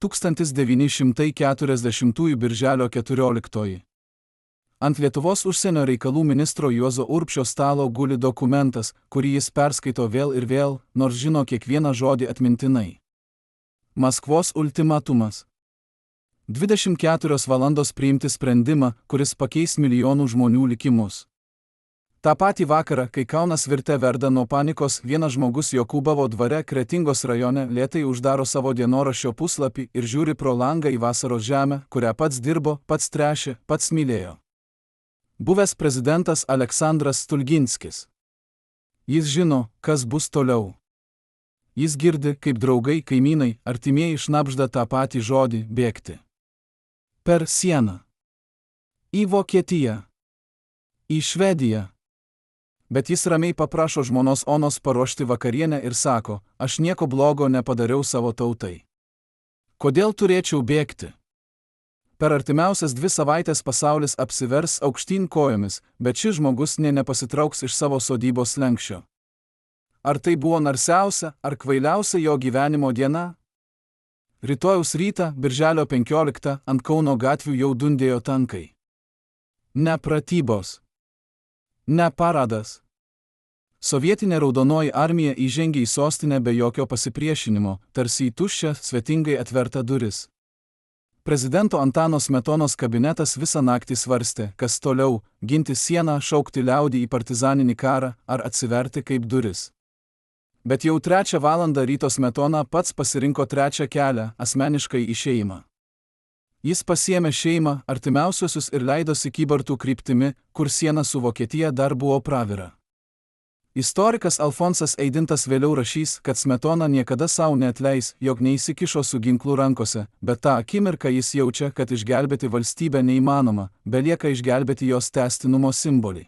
1940 birželio 14. Ant Lietuvos užsienio reikalų ministro Juozo Urbšio stalo guli dokumentas, kurį jis perskaito vėl ir vėl, nors žino kiekvieną žodį atmintinai. Maskvos ultimatumas. 24 valandos priimti sprendimą, kuris pakeis milijonų žmonių likimus. Ta patį vakarą, kai Kaunas virte verda nuo panikos, vienas žmogus Jokūbovo dvare Kretingos rajone lėtai uždaro savo dienoraščio puslapį ir žiūri pro langą į vasaros žemę, kurią pats dirbo, pats tręšė, pats mylėjo. Buvęs prezidentas Aleksandras Stulginskis. Jis žino, kas bus toliau. Jis girdi, kaip draugai, kaimynai, artimieji šnabžda tą patį žodį – bėgti. Per sieną. Į Vokietiją. Į Švediją. Bet jis ramiai paprašo žmonos Onos paruošti vakarienę ir sako, aš nieko blogo nepadariau savo tautai. Kodėl turėčiau bėgti? Per artimiausias 2 savaitės pasaulis apsivers aukštyn kojomis, bet šis žmogus nepasitrauks iš savo sodybos slenksčio. Ar tai buvo narsiausia ar kvailiausia jo gyvenimo diena? Rytojaus rytą, birželio 15, ant Kauno gatvių jau dundėjo tankai. Ne pratybos. Ne paradas. Sovietinė raudonoji armija įžengė į sostinę be jokio pasipriešinimo, tarsi į tuščią, svetingai atvertą duris. Prezidento Antano Smetonos kabinetas visą naktį svarstė, kas toliau – ginti sieną, šaukti liaudį į partizaninį karą ar atsiverti kaip duris. Bet jau 3 valandą ryto Smetona pats pasirinko trečią kelią – asmeniškai išėjimą. Jis pasiėmė šeimą, artimiausiuosius ir leidosi Kybartų kryptimi, kur siena su Vokietija dar buvo pravira. Istorikas Alfonsas Eidintas vėliau rašys, kad Smetona niekada savo neatleis, jog neįsikišo su ginklu rankose, bet tą akimirką jis jaučia, kad išgelbėti valstybę neįmanoma, belieka išgelbėti jos tęstinumo simbolį.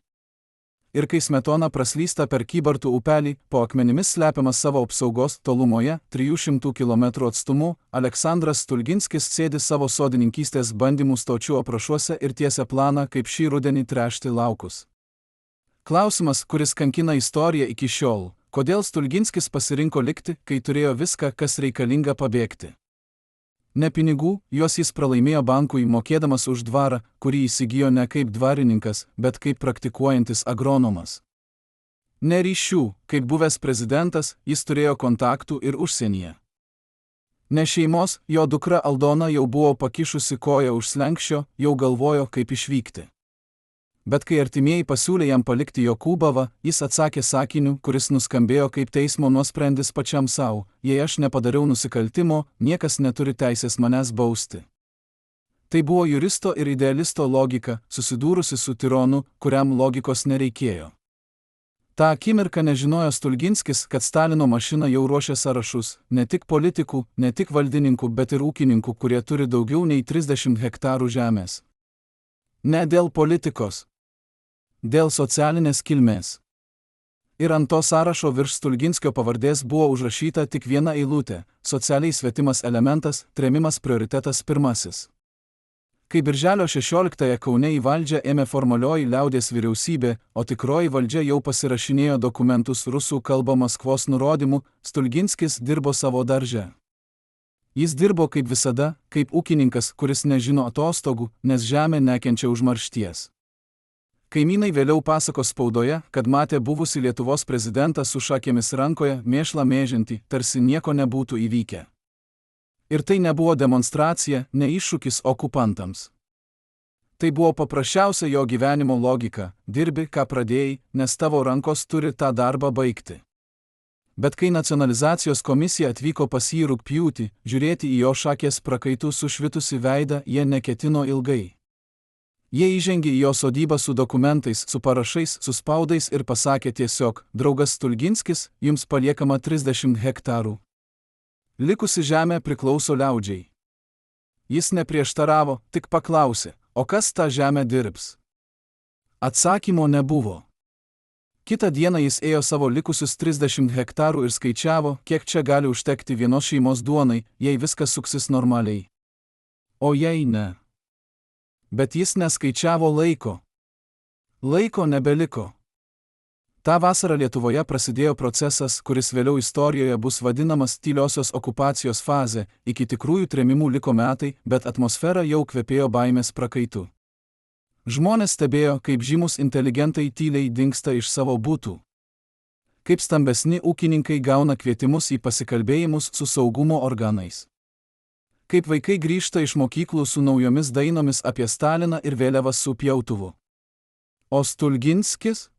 Ir kai Smetona praslysta per Kybartų upelį, po akmenimis slepiamas savo apsaugos tolumoje, 300 km atstumu, Aleksandras Stulginskis sėdi savo sodininkystės bandymų stočių aprašuose ir tiesia planą, kaip šį rudenį tręšti laukus. Klausimas, kuris kankina istoriją iki šiol, kodėl Stulginskis pasirinko likti, kai turėjo viską, kas reikalinga pabėgti. Ne pinigų, juos jis pralaimėjo bankui mokėdamas už dvarą, kurį įsigijo ne kaip dvarininkas, bet kaip praktikuojantis agronomas. Ne ryšių, kaip buvęs prezidentas, jis turėjo kontaktų ir užsienyje. Ne šeimos, jo dukra Aldona jau buvo pakišusi koją už slenksčio, jau galvojo, kaip išvykti. Bet kai artimieji pasiūlė jam palikti Jokūbovą, jis atsakė sakiniu, kuris nuskambėjo kaip teismo nuosprendis pačiam savo, jei aš nepadariau nusikaltimo, niekas neturi teisės manęs bausti. Tai buvo juristo ir idealisto logika, susidūrusi su tironu, kuriam logikos nereikėjo. Ta akimirka nežinojo Stulginskis, kad Stalino mašina jau ruošia sąrašus, ne tik politikų, ne tik valdininkų, bet ir ūkininkų, kurie turi daugiau nei 30 hektarų žemės. Ne dėl politikos. Dėl socialinės kilmės. Ir ant to sąrašo virš Stulginskio pavardės buvo užrašyta tik viena eilutė – socialiai svetimas elementas, trėmimas prioritetas pirmasis. Kai birželio 16 Kaune į valdžią ėmė formalioji liaudies vyriausybė, o tikroji valdžia jau pasirašinėjo dokumentus rusų kalba Maskvos nurodymu, Stulginskis dirbo savo darže. Jis dirbo kaip visada, kaip ūkininkas, kuris nežino atostogų, nes žemė nekenčia užmaršties. Kaimynai vėliau pasakos spaudoje, kad matė buvusį Lietuvos prezidentą su šakėmis rankoje, mėšlą mėžiantį, tarsi nieko nebūtų įvykę. Ir tai nebuvo demonstracija, ne iššūkis okupantams. Tai buvo paprasčiausia jo gyvenimo logika – dirbi, ką pradėjai, nes tavo rankos turi tą darbą baigti. Bet kai nacionalizacijos komisija atvyko pas jį rugpjūtį, žiūrėti į jo šakės prakaitų sušvitusi veidą, jie neketino ilgai. Jie įžengė į jo sodybą su dokumentais, su parašais, su spaudais ir pasakė tiesiog, draugas Stulginskis, jums paliekama 30 hektarų. Likusi žemė priklauso liaudžiai. Jis neprieštaravo, tik paklausė, o kas tą žemę dirbs? Atsakymo nebuvo. Kitą dieną jis ėjo savo likusius 30 hektarų ir skaičiavo, kiek čia gali užtekti vienos šeimos duonai, jei viskas suksis normaliai. O jei ne. Bet jis neskaičiavo laiko. Laiko nebeliko. Ta vasara Lietuvoje prasidėjo procesas, kuris vėliau istorijoje bus vadinamas tyliosios okupacijos fazė, iki tikrųjų trėmimų liko metai, bet atmosfera jau kvepėjo baimės prakaitu. Žmonės stebėjo, kaip žymus inteligentai tyliai dingsta iš savo butų. Kaip stambesni ūkininkai gauna kvietimus į pasikalbėjimus su saugumo organais. Kaip vaikai grįžta iš mokyklų su naujomis dainomis apie Staliną ir vėliavas su pjautuvu. O Stulginskis?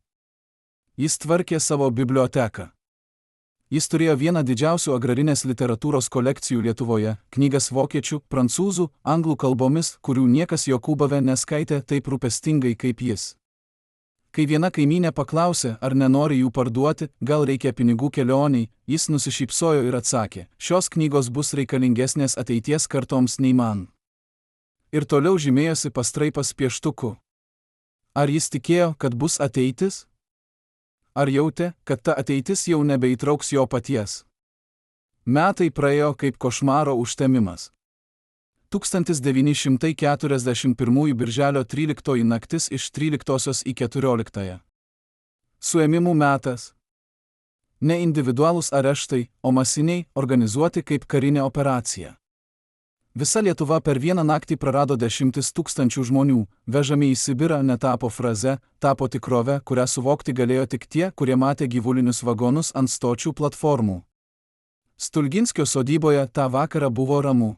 Jis tvarkė savo biblioteką. Jis turėjo vieną didžiausių agrarinės literatūros kolekcijų Lietuvoje, knygas vokiečių, prancūzų, anglų kalbomis, kurių niekas Jokūbave neskaitė taip rūpestingai kaip jis. Kai viena kaimynė paklausė, ar nenori jų parduoti, gal reikia pinigų kelioniai, jis nusišypsojo ir atsakė, šios knygos bus reikalingesnės ateities kartoms nei man. Ir toliau žymėjosi pastraipas pieštuku. Ar jis tikėjo, kad bus ateitis? Ar jautė, kad ta ateitis jau nebeįtrauks jo paties? Metai praėjo kaip košmaro užtemimas. 1941 birželio 13 naktis iš 13 į 14. Suėmimų metas. Ne individualūs areštai, o masiniai, organizuoti kaip karinė operacija. Visa Lietuva per vieną naktį prarado 10 000 žmonių, vežami į Sibirą netapo fraze, tapo tikrove, kurią suvokti galėjo tik tie, kurie matė gyvulinius vagonus ant stočių platformų. Stulginskio sodyboje tą vakarą buvo ramu.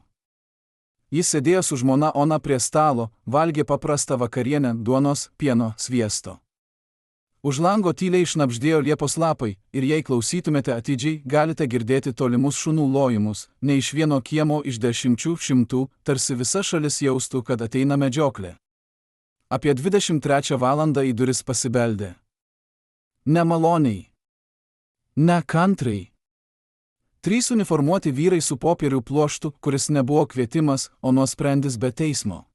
Jis sėdėjo su žmona Ona prie stalo, valgė paprastą vakarienę duonos, pieno, sviesto. Už lango tyliai šnabždėjo liepos lapai, ir jei klausytumėte atidžiai, galite girdėti tolimus šunų lojimus, ne iš vieno kiemo iš 10 šimtų, tarsi visa šalis jaustų, kad ateina medžioklė. Apie 23 valandą į duris pasibeldė. Nemaloniai. Nekantriai. 3 uniformuoti vyrai su popierių pluoštu, kuris nebuvo kvietimas, o nuosprendis be teismo.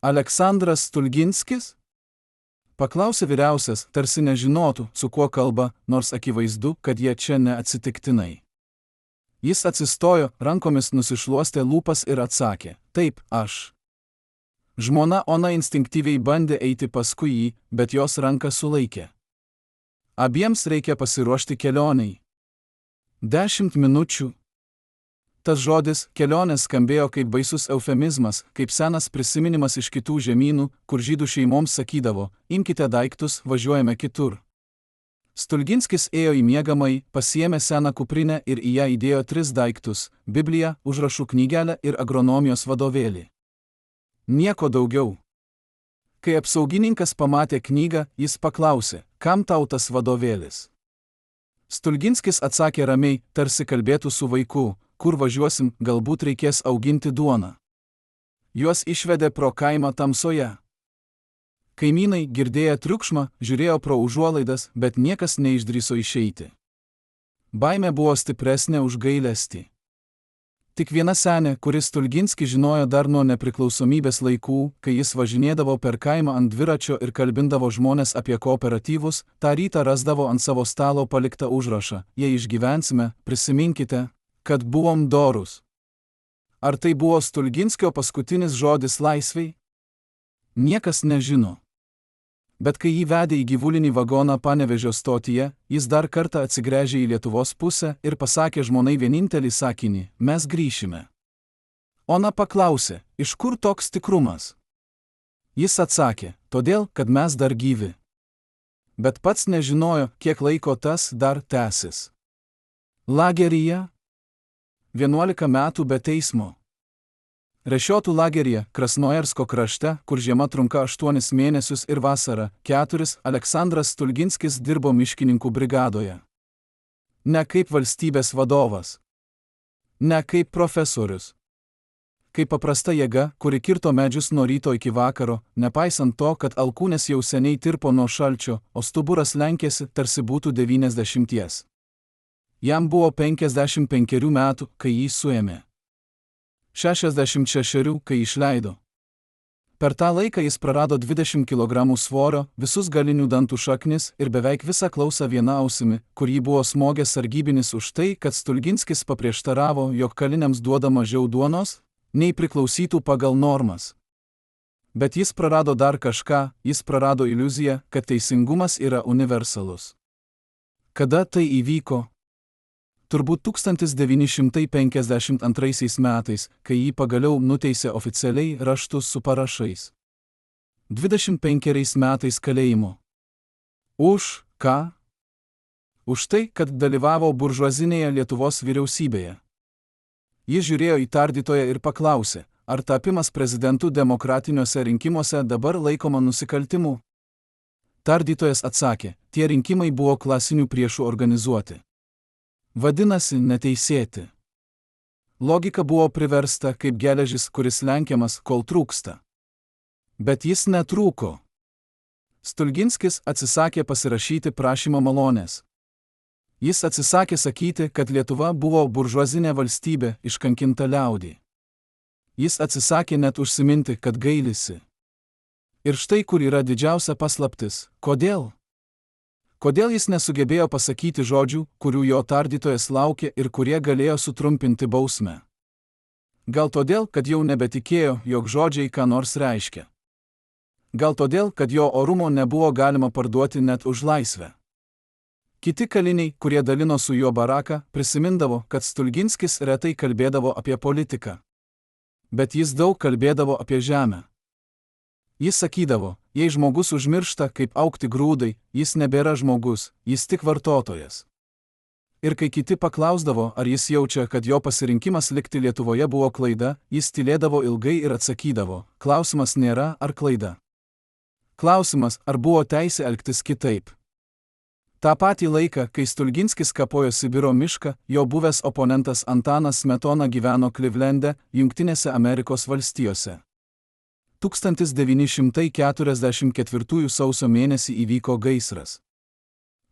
Aleksandras Stulginskis? Paklausė vyriausias, tarsi nežinotų, su kuo kalba, nors akivaizdu, kad jie čia neatsitiktinai. Jis atsistojo, rankomis nusišluostė lūpas ir atsakė, taip, aš. Žmona Ona instinktyviai bandė eiti paskui jį, bet jos ranką sulaikė. Abiems reikia pasiruošti kelioniai. 10 minučių. Tas žodis, kelionės, skambėjo kaip baisus eufemizmas, kaip senas prisiminimas iš kitų žemynų, kur žydų šeimoms sakydavo, imkite daiktus, važiuojame kitur. Stulginskis ėjo į miegamąjį, pasiėmė seną kuprinę ir į ją įdėjo 3 daiktus – Bibliją, užrašų knygelę ir agronomijos vadovėlį. Nieko daugiau. Kai apsaugininkas pamatė knygą, jis paklausė, kam tau tas vadovėlis? Stulginskis atsakė ramiai, tarsi kalbėtų su vaiku, kur važiuosim, galbūt reikės auginti duoną. Juos išvedė pro kaimą tamsoje. Kaimynai, girdėję triukšmą, žiūrėjo pro užuolaidas, bet niekas neišdrįso išeiti. Baimė buvo stipresnė už gailestį. Tik viena senė, kuris Stulginskį žinojo dar nuo nepriklausomybės laikų, kai jis važinėdavo per kaimą ant dviračio ir kalbindavo žmones apie kooperatyvus, tą rytą rasdavo ant savo stalo paliktą užrašą, jei išgyvensime, prisiminkite, kad buvom dorūs. Ar tai buvo Stulginskio paskutinis žodis laisvei? Niekas nežino. Bet kai jį vedė į gyvulinį vagoną Panevėžio stotyje, jis dar kartą atsigręžė į Lietuvos pusę ir pasakė žmonai vienintelį sakinį – mes grįšime. Ona paklausė, iš kur toks tikrumas? Jis atsakė, todėl, kad mes dar gyvi. Bet pats nežinojo, kiek laiko tas dar tęsis. Lageryje? 11 metų be teismo. Rešiotų lageryje, Krasnojarsko krašte, kur žiema trunka 8 mėnesius ir vasara 4, Aleksandras Stulginskis dirbo miškininkų brigadoje. Ne kaip valstybės vadovas. Ne kaip profesorius. Kaip paprasta jėga, kuri kirto medžius nuo ryto iki vakaro, nepaisant to, kad alkūnės jau seniai tirpo nuo šalčio, o stuburas lenkėsi, tarsi būtų 90. Jam buvo 55 metų, kai jį suėmė. 66, kai išleido. Per tą laiką jis prarado 20 kg svorio, visus galinių dantų šaknis ir beveik visą klausą viena ausimi, kur jį buvo smogęs sargybinis už tai, kad Stulginskis paprieštaravo, jog kaliniams duoda mažiau duonos, nei priklausytų pagal normas. Bet jis prarado dar kažką, jis prarado iliuziją, kad teisingumas yra universalus. Kada tai įvyko? Turbūt 1952 metais, kai jį pagaliau nuteisė oficialiai raštu su parašais. 25 metais kalėjimo. Už ką? Už tai, kad dalyvavo buržuazinėje Lietuvos vyriausybėje. Jis žiūrėjo į tardytoją ir paklausė, ar tapimas prezidentu demokratiniuose rinkimuose dabar laikoma nusikaltimu. Tardytojas atsakė, tie rinkimai buvo klasinių priešų organizuoti. Vadinasi, neteisėti. Logika buvo priversta kaip geležis, kuris lenkiamas, kol trūksta. Bet jis netrūko. Stulginskis atsisakė pasirašyti prašymą malonės. Jis atsisakė sakyti, kad Lietuva buvo buržuazinė valstybė, iškankinta liaudį. Jis atsisakė net užsiminti, kad gailisi. Ir štai kur yra didžiausia paslaptis. Kodėl? Kodėl jis nesugebėjo pasakyti žodžių, kurių jo tardytojas laukė ir kurie galėjo sutrumpinti bausmę? Gal todėl, kad jau nebetikėjo, jog žodžiai ką nors reiškia. Gal todėl, kad jo orumo nebuvo galima parduoti net už laisvę. Kiti kaliniai, kurie dalino su juo baraką, prisimindavo, kad Stulginskis retai kalbėdavo apie politiką. Bet jis daug kalbėdavo apie žemę. Jis sakydavo, jei žmogus užmiršta, kaip augti grūdai, jis nebėra žmogus, jis tik vartotojas. Ir kai kiti paklausdavo, ar jis jaučia, kad jo pasirinkimas likti Lietuvoje buvo klaida, jis tylėdavo ilgai ir atsakydavo, klausimas nėra, ar klaida. Klausimas, ar buvo teisė elgtis kitaip. Ta patį laiką, kai Stulginskis kapojo Sibiro mišką, jo buvęs oponentas Antanas Smetona gyveno Klivlende, Jungtinėse Amerikos valstijose. 1944 sausio mėnesį įvyko gaisras.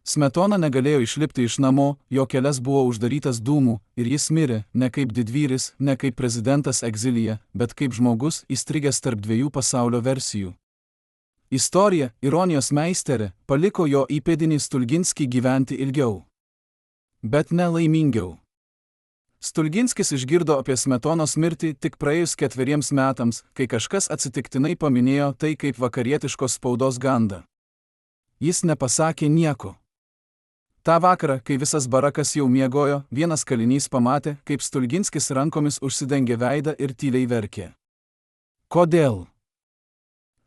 Smetona negalėjo išlipti iš namo, jo kelias buvo uždarytas dūmų ir jis mirė, ne kaip didvyris, ne kaip prezidentas egzilyje, bet kaip žmogus įstrigęs tarp dviejų pasaulio versijų. Istorija, ironijos meisterė, paliko jo įpėdinį Stulginskį gyventi ilgiau. Bet nelaimingiau. Stulginskis išgirdo apie Smetonos mirtį tik praėjus 4 metams, kai kažkas atsitiktinai paminėjo tai kaip vakarietiškos spaudos gandą. Jis nepasakė nieko. Ta vakarą, kai visas barakas jau miegojo, vienas kalinys pamatė, kaip Stulginskis rankomis užsidengė veidą ir tyliai verkė. Kodėl?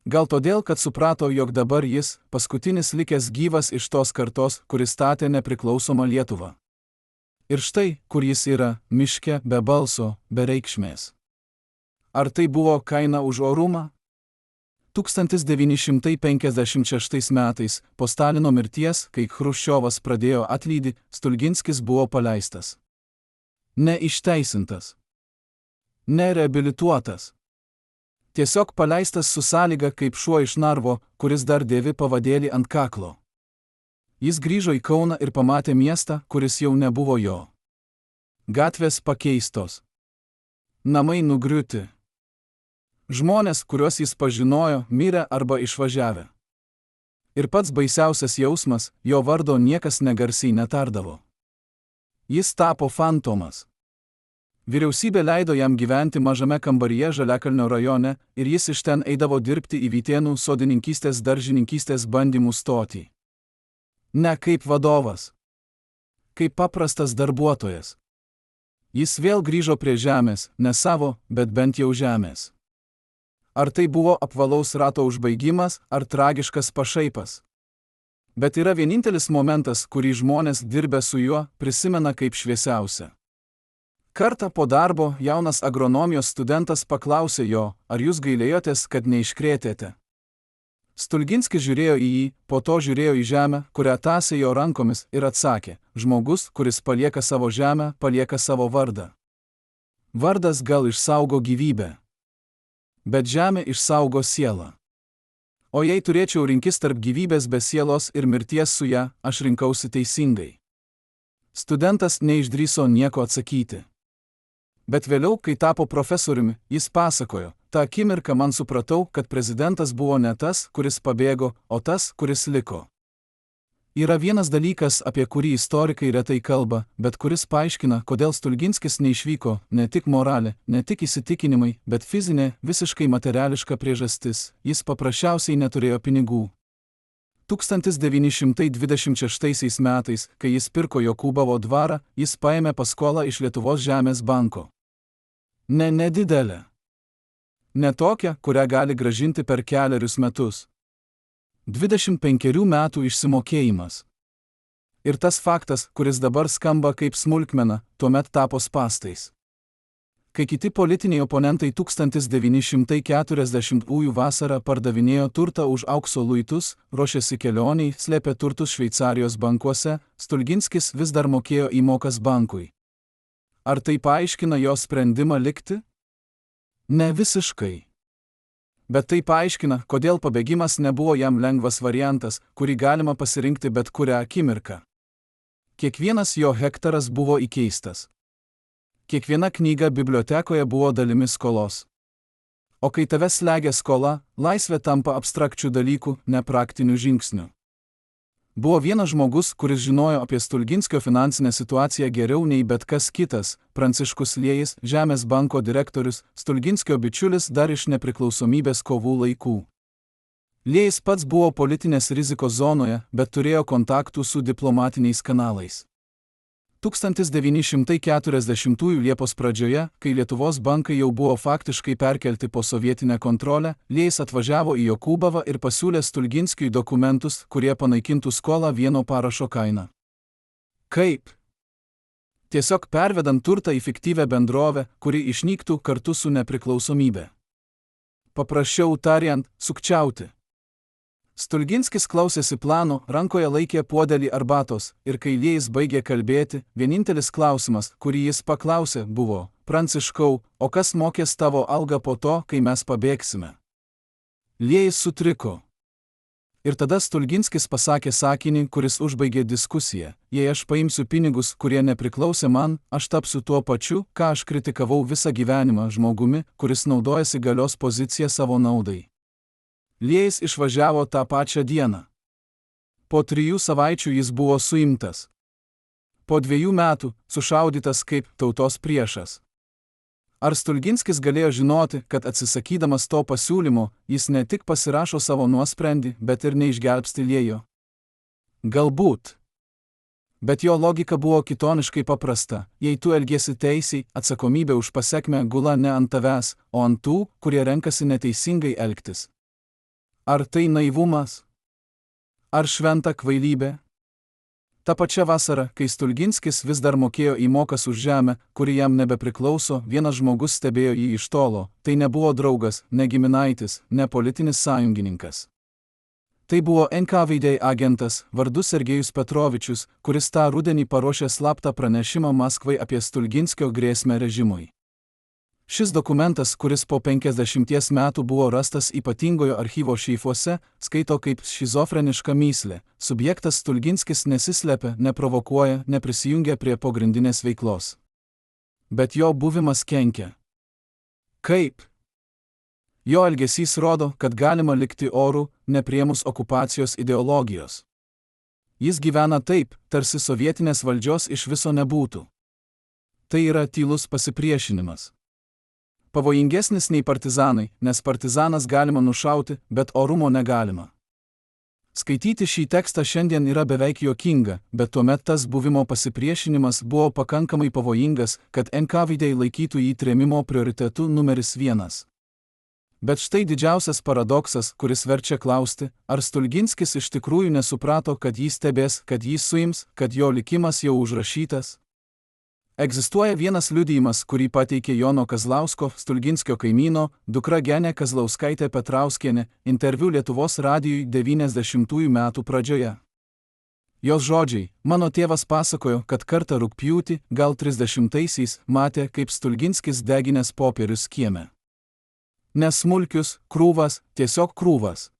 Gal todėl, kad suprato, jog dabar jis, paskutinis likęs gyvas iš tos kartos, kuris statė nepriklausomą Lietuvą. Ir štai, kur jis yra, miške, be balso, be reikšmės. Ar tai buvo kaina už orumą? 1956 metais, po Stalino mirties, kai Chruščiovas pradėjo atlydį, Stulginskis buvo paleistas. Neišteisintas. Nereabilituotas. Tiesiog paleistas su sąlyga kaip šuo iš narvo, kuris dar dėvi pavadėlį ant kaklo. Jis grįžo į Kauną ir pamatė miestą, kuris jau nebuvo jo. Gatvės pakeistos. Namai nugriuti. Žmonės, kuriuos jis pažinojo, mirė arba išvažiavę. Ir pats baisiausias jausmas, jo vardo niekas negarsiai netardavo. Jis tapo fantomas. Vyriausybė leido jam gyventi mažame kambaryje Žaliakalnio rajone ir jis iš ten eidavo dirbti į Vytėnų sodininkystės daržininkystės bandymų stotį. Ne kaip vadovas. Kaip paprastas darbuotojas. Jis vėl grįžo prie žemės, ne savo, bet bent jau žemės. Ar tai buvo apvalaus rato užbaigimas, ar tragiškas pašaipas? Bet yra vienintelis momentas, kurį žmonės dirbę su juo prisimena kaip šviesiausią. Kartą po darbo jaunas agronomijos studentas paklausė jo, ar jūs gailėjotės, kad neiškrėtėte. Stulginskis žiūrėjo į jį, po to žiūrėjo į žemę, kurią tąsė jo rankomis ir atsakė, žmogus, kuris palieka savo žemę, palieka savo vardą. Vardas gal išsaugo gyvybę. Bet žemė išsaugo sielą. O jei turėčiau rinktis tarp gyvybės be sielos ir mirties su ją, aš rinkausi teisingai. Studentas neišdrįso nieko atsakyti. Bet vėliau, kai tapo profesoriumi, jis pasakojo, tą akimirką man supratau, kad prezidentas buvo ne tas, kuris pabėgo, o tas, kuris liko. Yra vienas dalykas, apie kurį istorikai retai kalba, bet kuris paaiškina, kodėl Stulginskis neišvyko, ne tik moralė, ne tik įsitikinimai, bet fizinė, visiškai materiališka priežastis – jis paprasčiausiai neturėjo pinigų. 1926 metais, kai jis pirko Jokūbovo dvarą, jis paėmė paskolą iš Lietuvos žemės banko. Nedidelę. Ne tokią, kurią gali grąžinti per kelerius metus. 25 metų išsimokėjimas. Ir tas faktas, kuris dabar skamba kaip smulkmena, tuomet tapo spąstais. Kai kiti politiniai oponentai 1940 vasarą pardavinėjo turtą už aukso luitus, ruošėsi kelioniai, slėpė turtus Šveicarijos bankuose, Stulginskis vis dar mokėjo įmokas bankui. Ar tai paaiškina jo sprendimą likti? Ne visiškai. Bet tai paaiškina, kodėl pabėgimas nebuvo jam lengvas variantas, kurį galima pasirinkti bet kurią akimirką. Kiekvienas jo hektaras buvo įkeistas. Kiekviena knyga bibliotekoje buvo dalimi skolos. O kai tave slegia skola, laisvė tampa abstrakčių dalykų, nepraktinių žingsnių. Buvo vienas žmogus, kuris žinojo apie Stulginskio finansinę situaciją geriau nei bet kas kitas – Pranciškus Liejis, Žemės banko direktorius, Stulginskio bičiulis dar iš nepriklausomybės kovų laikų. Liejis pats buvo politinės rizikos zonoje, bet turėjo kontaktų su diplomatiniais kanalais. 1940 Liepos pradžioje, kai Lietuvos bankai jau buvo faktiškai perkelti po sovietinę kontrolę, Liejis atvažiavo į Jokūbovą ir pasiūlė Stulginskiui dokumentus, kurie panaikintų skolą vieno parašo kainą. Kaip? Tiesiog pervedant turtą į fiktyvią bendrovę, kuri išnyktų kartu su nepriklausomybė. Paprasčiau tariant, sukčiauti. Stulginskis klausėsi plano, rankoje laikė puodelį arbatos, ir kai Liejis baigė kalbėti, vienintelis klausimas, kurį jis paklausė, buvo: Pranciškau, o kas mokės tavo algą po to, kai mes pabėgsime? Liejis sutriko. Ir tada Stulginskis pasakė sakinį, kuris užbaigė diskusiją: jei aš paimsiu pinigus, kurie nepriklausė man, aš tapsiu tuo pačiu, ką aš kritikavau visą gyvenimą, žmogumi, kuris naudojasi galios poziciją savo naudai. Liejis išvažiavo tą pačią dieną. Po 3 savaičių jis buvo suimtas. Po 2 metų sušaudytas kaip tautos priešas. Ar Stulginskis galėjo žinoti, kad atsisakydamas to pasiūlymo, jis ne tik pasirašo savo nuosprendį, bet ir neišgelbsti Liejo? Galbūt. Bet jo logika buvo kitoniškai paprasta: jei tu elgiesi teisiai, atsakomybė už pasekmę gula ne ant tavęs, o ant tų, kurie renkasi neteisingai elgtis. Ar tai naivumas? Ar šventa kvailybė? Ta pačia vasara, kai Stulginskis vis dar mokėjo įmokas už žemę, kuri jam nebepriklauso, vienas žmogus stebėjo jį iš tolo. Tai nebuvo draugas, ne giminaitis, ne politinis sąjungininkas. Tai buvo NKVD agentas, vardu Sergejus Petrovičius, kuris tą rudenį paruošė slaptą pranešimą Maskvai apie Stulginskio grėsmę režimui. Šis dokumentas, kuris po 50 metų buvo rastas ypatingojo archyvo šeifuose, skaito kaip šizofreniška mįslė. Subjektas Stulginskis nesislepia, neprovokuoja, neprisijungia prie pagrindinės veiklos. Bet jo buvimas kenkia. Kaip? Jo elgesys rodo, kad galima likti orų, nepriėmus okupacijos ideologijos. Jis gyvena taip, tarsi sovietinės valdžios iš viso nebūtų. Tai yra tylus pasipriešinimas. Pavojingesnis nei partizanai, nes partizanas galima nušauti, bet orumo negalima. Skaityti šį tekstą šiandien yra beveik juokinga, bet tuomet tas buvimo pasipriešinimas buvo pakankamai pavojingas, kad NKVD laikytų jį trėmimo prioritetu numeris 1. Bet štai didžiausias paradoksas, kuris verčia klausti, ar Stulginskis iš tikrųjų nesuprato, kad jį stebės, kad jį suims, kad jo likimas jau užrašytas? Egzistuoja vienas liudijimas, kurį pateikė Jono Kazlausko, Stulginskio kaimyno, dukra Genė Kazlauskaitė Petrauskienė, interviu Lietuvos radijui 90 metų pradžioje. Jos žodžiai: mano tėvas pasakojo, kad kartą rugpjūtį, gal 30-aisiais, matė, kaip Stulginskis deginęs popierius kieme. Nesmulkius, krūvas, tiesiog krūvas.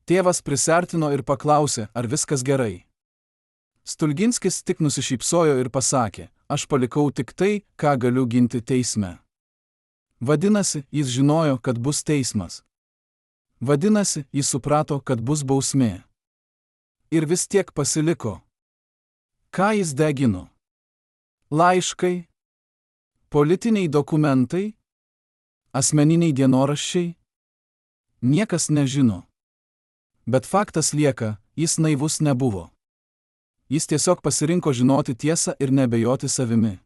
Tėvas prisiartino ir paklausė, ar viskas gerai. Stulginskis tik nusišypsojo ir pasakė: aš palikau tik tai, ką galiu ginti teisme. Vadinasi, jis žinojo, kad bus teismas. Vadinasi, jis suprato, kad bus bausmė. Ir vis tiek pasiliko. Ką jis degino? Laiškai? Politiniai dokumentai? Asmeniniai dienoraščiai? Niekas nežino. Bet faktas lieka, jis naivus nebuvo. Jis tiesiog pasirinko žinoti tiesą ir nebejoti savimi.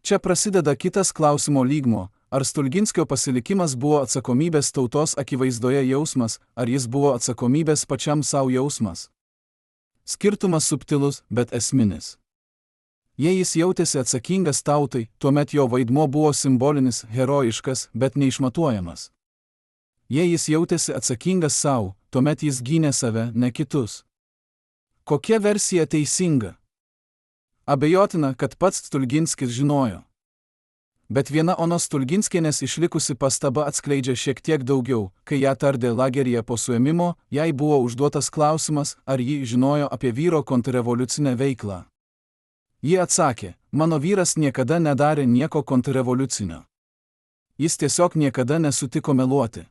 Čia prasideda kitas klausimo lygmuo, ar Stulginskio pasilikimas buvo atsakomybės tautos akivaizdoje jausmas, ar jis buvo atsakomybės pačiam savo jausmas. Skirtumas subtilus, bet esminis. Jei jis jautėsi atsakingas tautai, tuomet jo vaidmuo buvo simbolinis, herojiškas, bet neišmatuojamas. Jei jis jautėsi atsakingas savo, tuomet jis gynė save, ne kitus. Kokia versija teisinga? Abejotina, kad pats Stulginskis žinojo. Bet viena Onos Stulginskienės išlikusi pastaba atskleidžia šiek tiek daugiau, kai ją tardė lageryje po suėmimo, jai buvo užduotas klausimas, ar ji žinojo apie vyro kontrrevoliucinę veiklą. Ji atsakė, mano vyras niekada nedarė nieko kontrrevoliucinio. Jis tiesiog niekada nesutiko meluoti.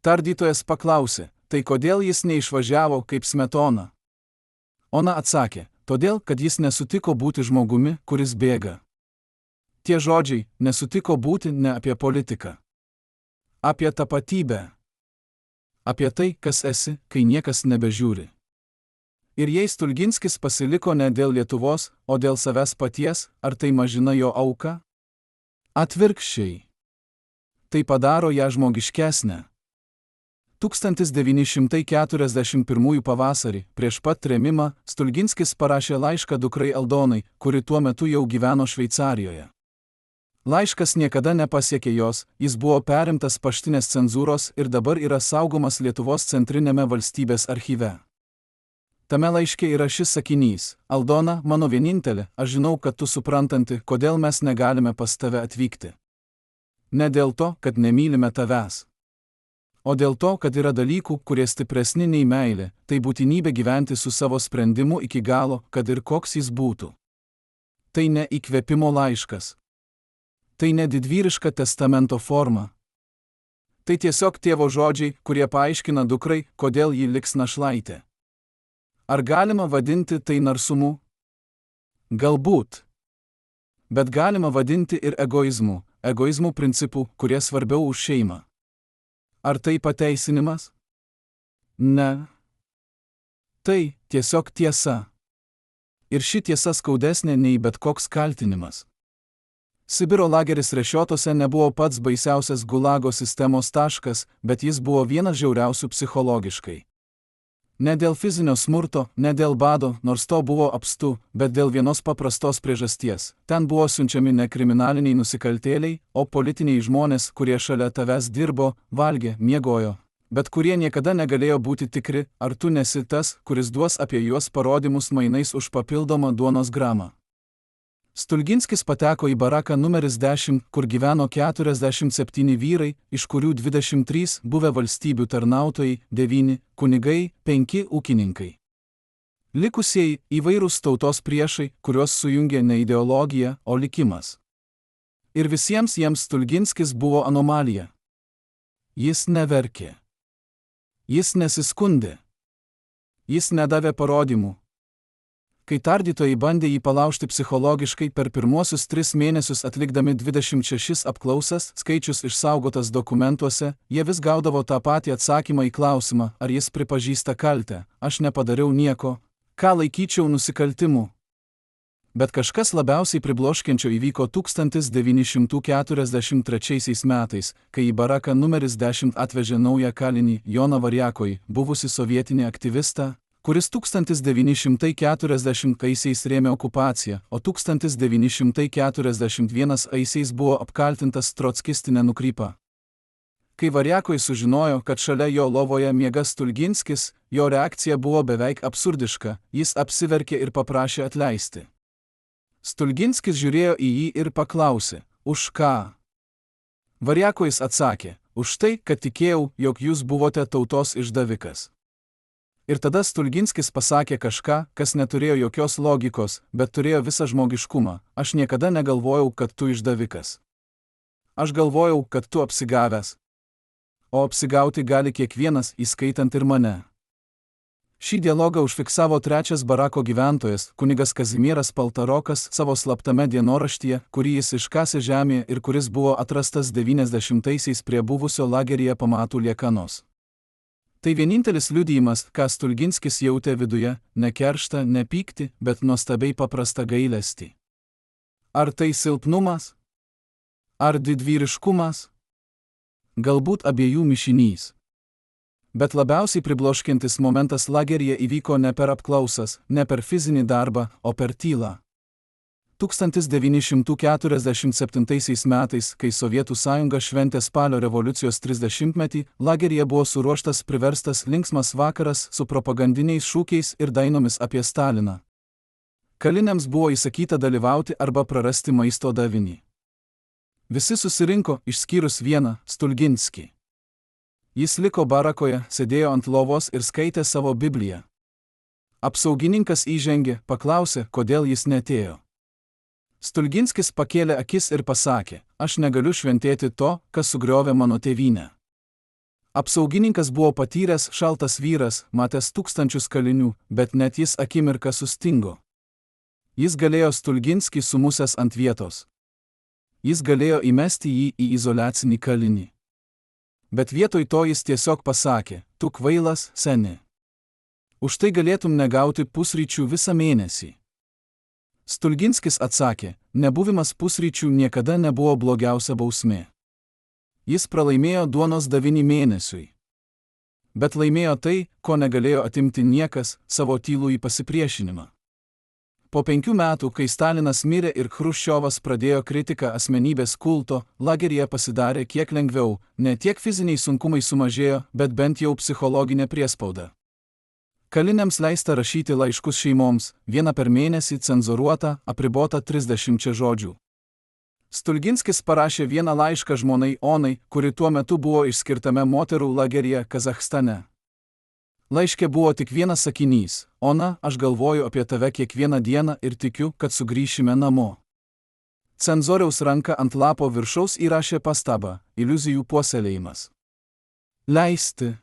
Tardytojas paklausė, tai kodėl jis neišvažiavo kaip Smetona? Ona atsakė, todėl, kad jis nesutiko būti žmogumi, kuris bėga. Tie žodžiai nesutiko būti ne apie politiką. Apie tapatybę. Apie tai, kas esi, kai niekas nebežiūri. Ir jei Stulginskis pasiliko ne dėl Lietuvos, o dėl savęs paties, ar tai mažina jo auką? Atvirkščiai. Tai padaro ją žmogiškesnę. 1941 pavasarį, prieš pat trėmimą, Stulginskis parašė laišką dukrai Aldonai, kuri tuo metu jau gyveno Šveicarijoje. Laiškas niekada nepasiekė jos, jis buvo perimtas paštinės cenzūros ir dabar yra saugomas Lietuvos centrinėme valstybės archyve. Tame laiške yra šis sakinys, Aldona, mano vienintelė, aš žinau, kad tu suprantanti, kodėl mes negalime pas tave atvykti. Ne dėl to, kad nemylime tavęs. O dėl to, kad yra dalykų, kurie stipresni nei meilė, tai būtinybė gyventi su savo sprendimu iki galo, kad ir koks jis būtų. Tai ne įkvėpimo laiškas. Tai ne didvyriška testamento forma. Tai tiesiog tėvo žodžiai, kurie paaiškina dukrai, kodėl ji liks našlaitė. Ar galima vadinti tai narsumu? Galbūt. Bet galima vadinti ir egoizmu principų, kurie svarbiau už šeimą. Ar tai pateisinimas? Ne. Tai tiesiog tiesa. Ir ši tiesa skaudesnė nei bet koks kaltinimas. Sibiro lageris Rešiotose nebuvo pats baisiausias gulago sistemos taškas, bet jis buvo vienas žiauriausių psichologiškai. Ne dėl fizinio smurto, ne dėl bado, nors to buvo apstu, bet dėl vienos paprastos priežasties. Ten buvo siunčiami ne kriminaliniai nusikaltėliai, o politiniai žmonės, kurie šalia tavęs dirbo, valgė, miegojo, bet kurie niekada negalėjo būti tikri, ar tu nesi tas, kuris duos apie juos parodymus mainais už papildomą duonos gramą. Stulginskis pateko į baraką numeris 10, kur gyveno 47 vyrai, iš kurių 23 buvę valstybių tarnautojai, 9 kunigai, 5 ūkininkai. Likusieji įvairūs tautos priešai, kuriuos sujungė ne ideologija, o likimas. Ir visiems jiems Stulginskis buvo anomalija. Jis neverkė. Jis nesiskundė. Jis nedavė parodymų. Kai tardytojai bandė jį palaužti psichologiškai per pirmuosius 3 mėnesius atlikdami 26 apklausas, skaičius išsaugotas dokumentuose, jie vis gaudavo tą patį atsakymą į klausimą, ar jis pripažįsta kaltę, aš nepadariau nieko, ką laikyčiau nusikaltimu. Bet kažkas labiausiai pribloškiančio įvyko 1943 metais, kai į baraką numeris 10 atvežė naują kalinį Joną Variakojį, buvusį sovietinį aktyvistą, kuris 1940-aisiais rėmė okupaciją, o 1941-aisiais buvo apkaltintas trockistinė nukrypa. Kai Variakoj sužinojo, kad šalia jo lovoje miega Stulginskis, jo reakcija buvo beveik absurdiška, jis apsiverkė ir paprašė atleisti. Stulginskis žiūrėjo į jį ir paklausė, už ką? Variakojis atsakė, už tai, kad tikėjau, jog jūs buvote tautos išdavikas. Ir tada Stulginskis pasakė kažką, kas neturėjo jokios logikos, bet turėjo visą žmogiškumą. Aš niekada negalvojau, kad tu išdavikas. Aš galvojau, kad tu apsigavęs. O apsigauti gali kiekvienas, įskaitant ir mane. Šį dialogą užfiksavo trečias barako gyventojas, kunigas Kazimieras Paltarokas, savo slaptame dienoraštyje, kurį jis iškasė žemėje ir kuris buvo atrastas 90-aisiais prie buvusio lageryje pamatų liekanos. Tai vienintelis liudijimas, ką Stulginskis jautė viduje, ne kerštą, ne pyktį, bet nuostabiai paprastą gailestį. Ar tai silpnumas? Ar didvyriškumas? Galbūt abiejų mišinys. Bet labiausiai pribloškiantis momentas lageryje įvyko ne per apklausas, ne per fizinį darbą, o per tylą. 1947 metais, kai Sovietų sąjunga šventė spalio revoliucijos 30-metį, lageryje buvo suruoštas priverstas linksmas vakaras su propagandiniais šūkiais ir dainomis apie Staliną. Kaliniams buvo įsakyta dalyvauti arba prarasti maisto davinį. Visi susirinko, išskyrus vieną, Stulginskį. Jis liko barakoje, sėdėjo ant lovos ir skaitė savo Bibliją. Apsaugininkas įžengė, paklausė, kodėl jis neatėjo. Stulginskis pakėlė akis ir pasakė, aš negaliu šventėti to, kas sugriovė mano tėvynę. Apsaugininkas buvo patyręs šaltas vyras, matęs tūkstančius kalinių, bet net jis akimirką sustingo. Jis galėjo Stulginskį sumusęs ant vietos. Jis galėjo įmesti jį į izoliacinį kalinį. Bet vietoj to jis tiesiog pasakė, tu kvailas, seni. Už tai galėtum negauti pusryčių visą mėnesį. Stulginskis atsakė, nebuvimas pusryčių niekada nebuvo blogiausia bausmė. Jis pralaimėjo duonos davinį mėnesiui. Bet laimėjo tai, ko negalėjo atimti niekas, savo tylųjį pasipriešinimą. Po 5 metų, kai Stalinas mirė ir Chruščiovas pradėjo kritiką asmenybės kulto, lageryje pasidarė kiek lengviau, ne tiek fiziniai sunkumai sumažėjo, bet bent jau psichologinė priespauda. Kaliniams leista rašyti laiškus šeimoms, vieną per mėnesį cenzoruotą, apribotą 30 žodžių. Stulginskis parašė vieną laišką žmonai Onai, kuri tuo metu buvo išskirtame moterų lageryje Kazachstane. Laiške buvo tik vienas sakinys, Ona, aš galvoju apie tave kiekvieną dieną ir tikiu, kad sugrįšime namo. Cenzoriaus ranka ant lapo viršaus įrašė pastabą, iliuzijų puoselėjimas. Leisti.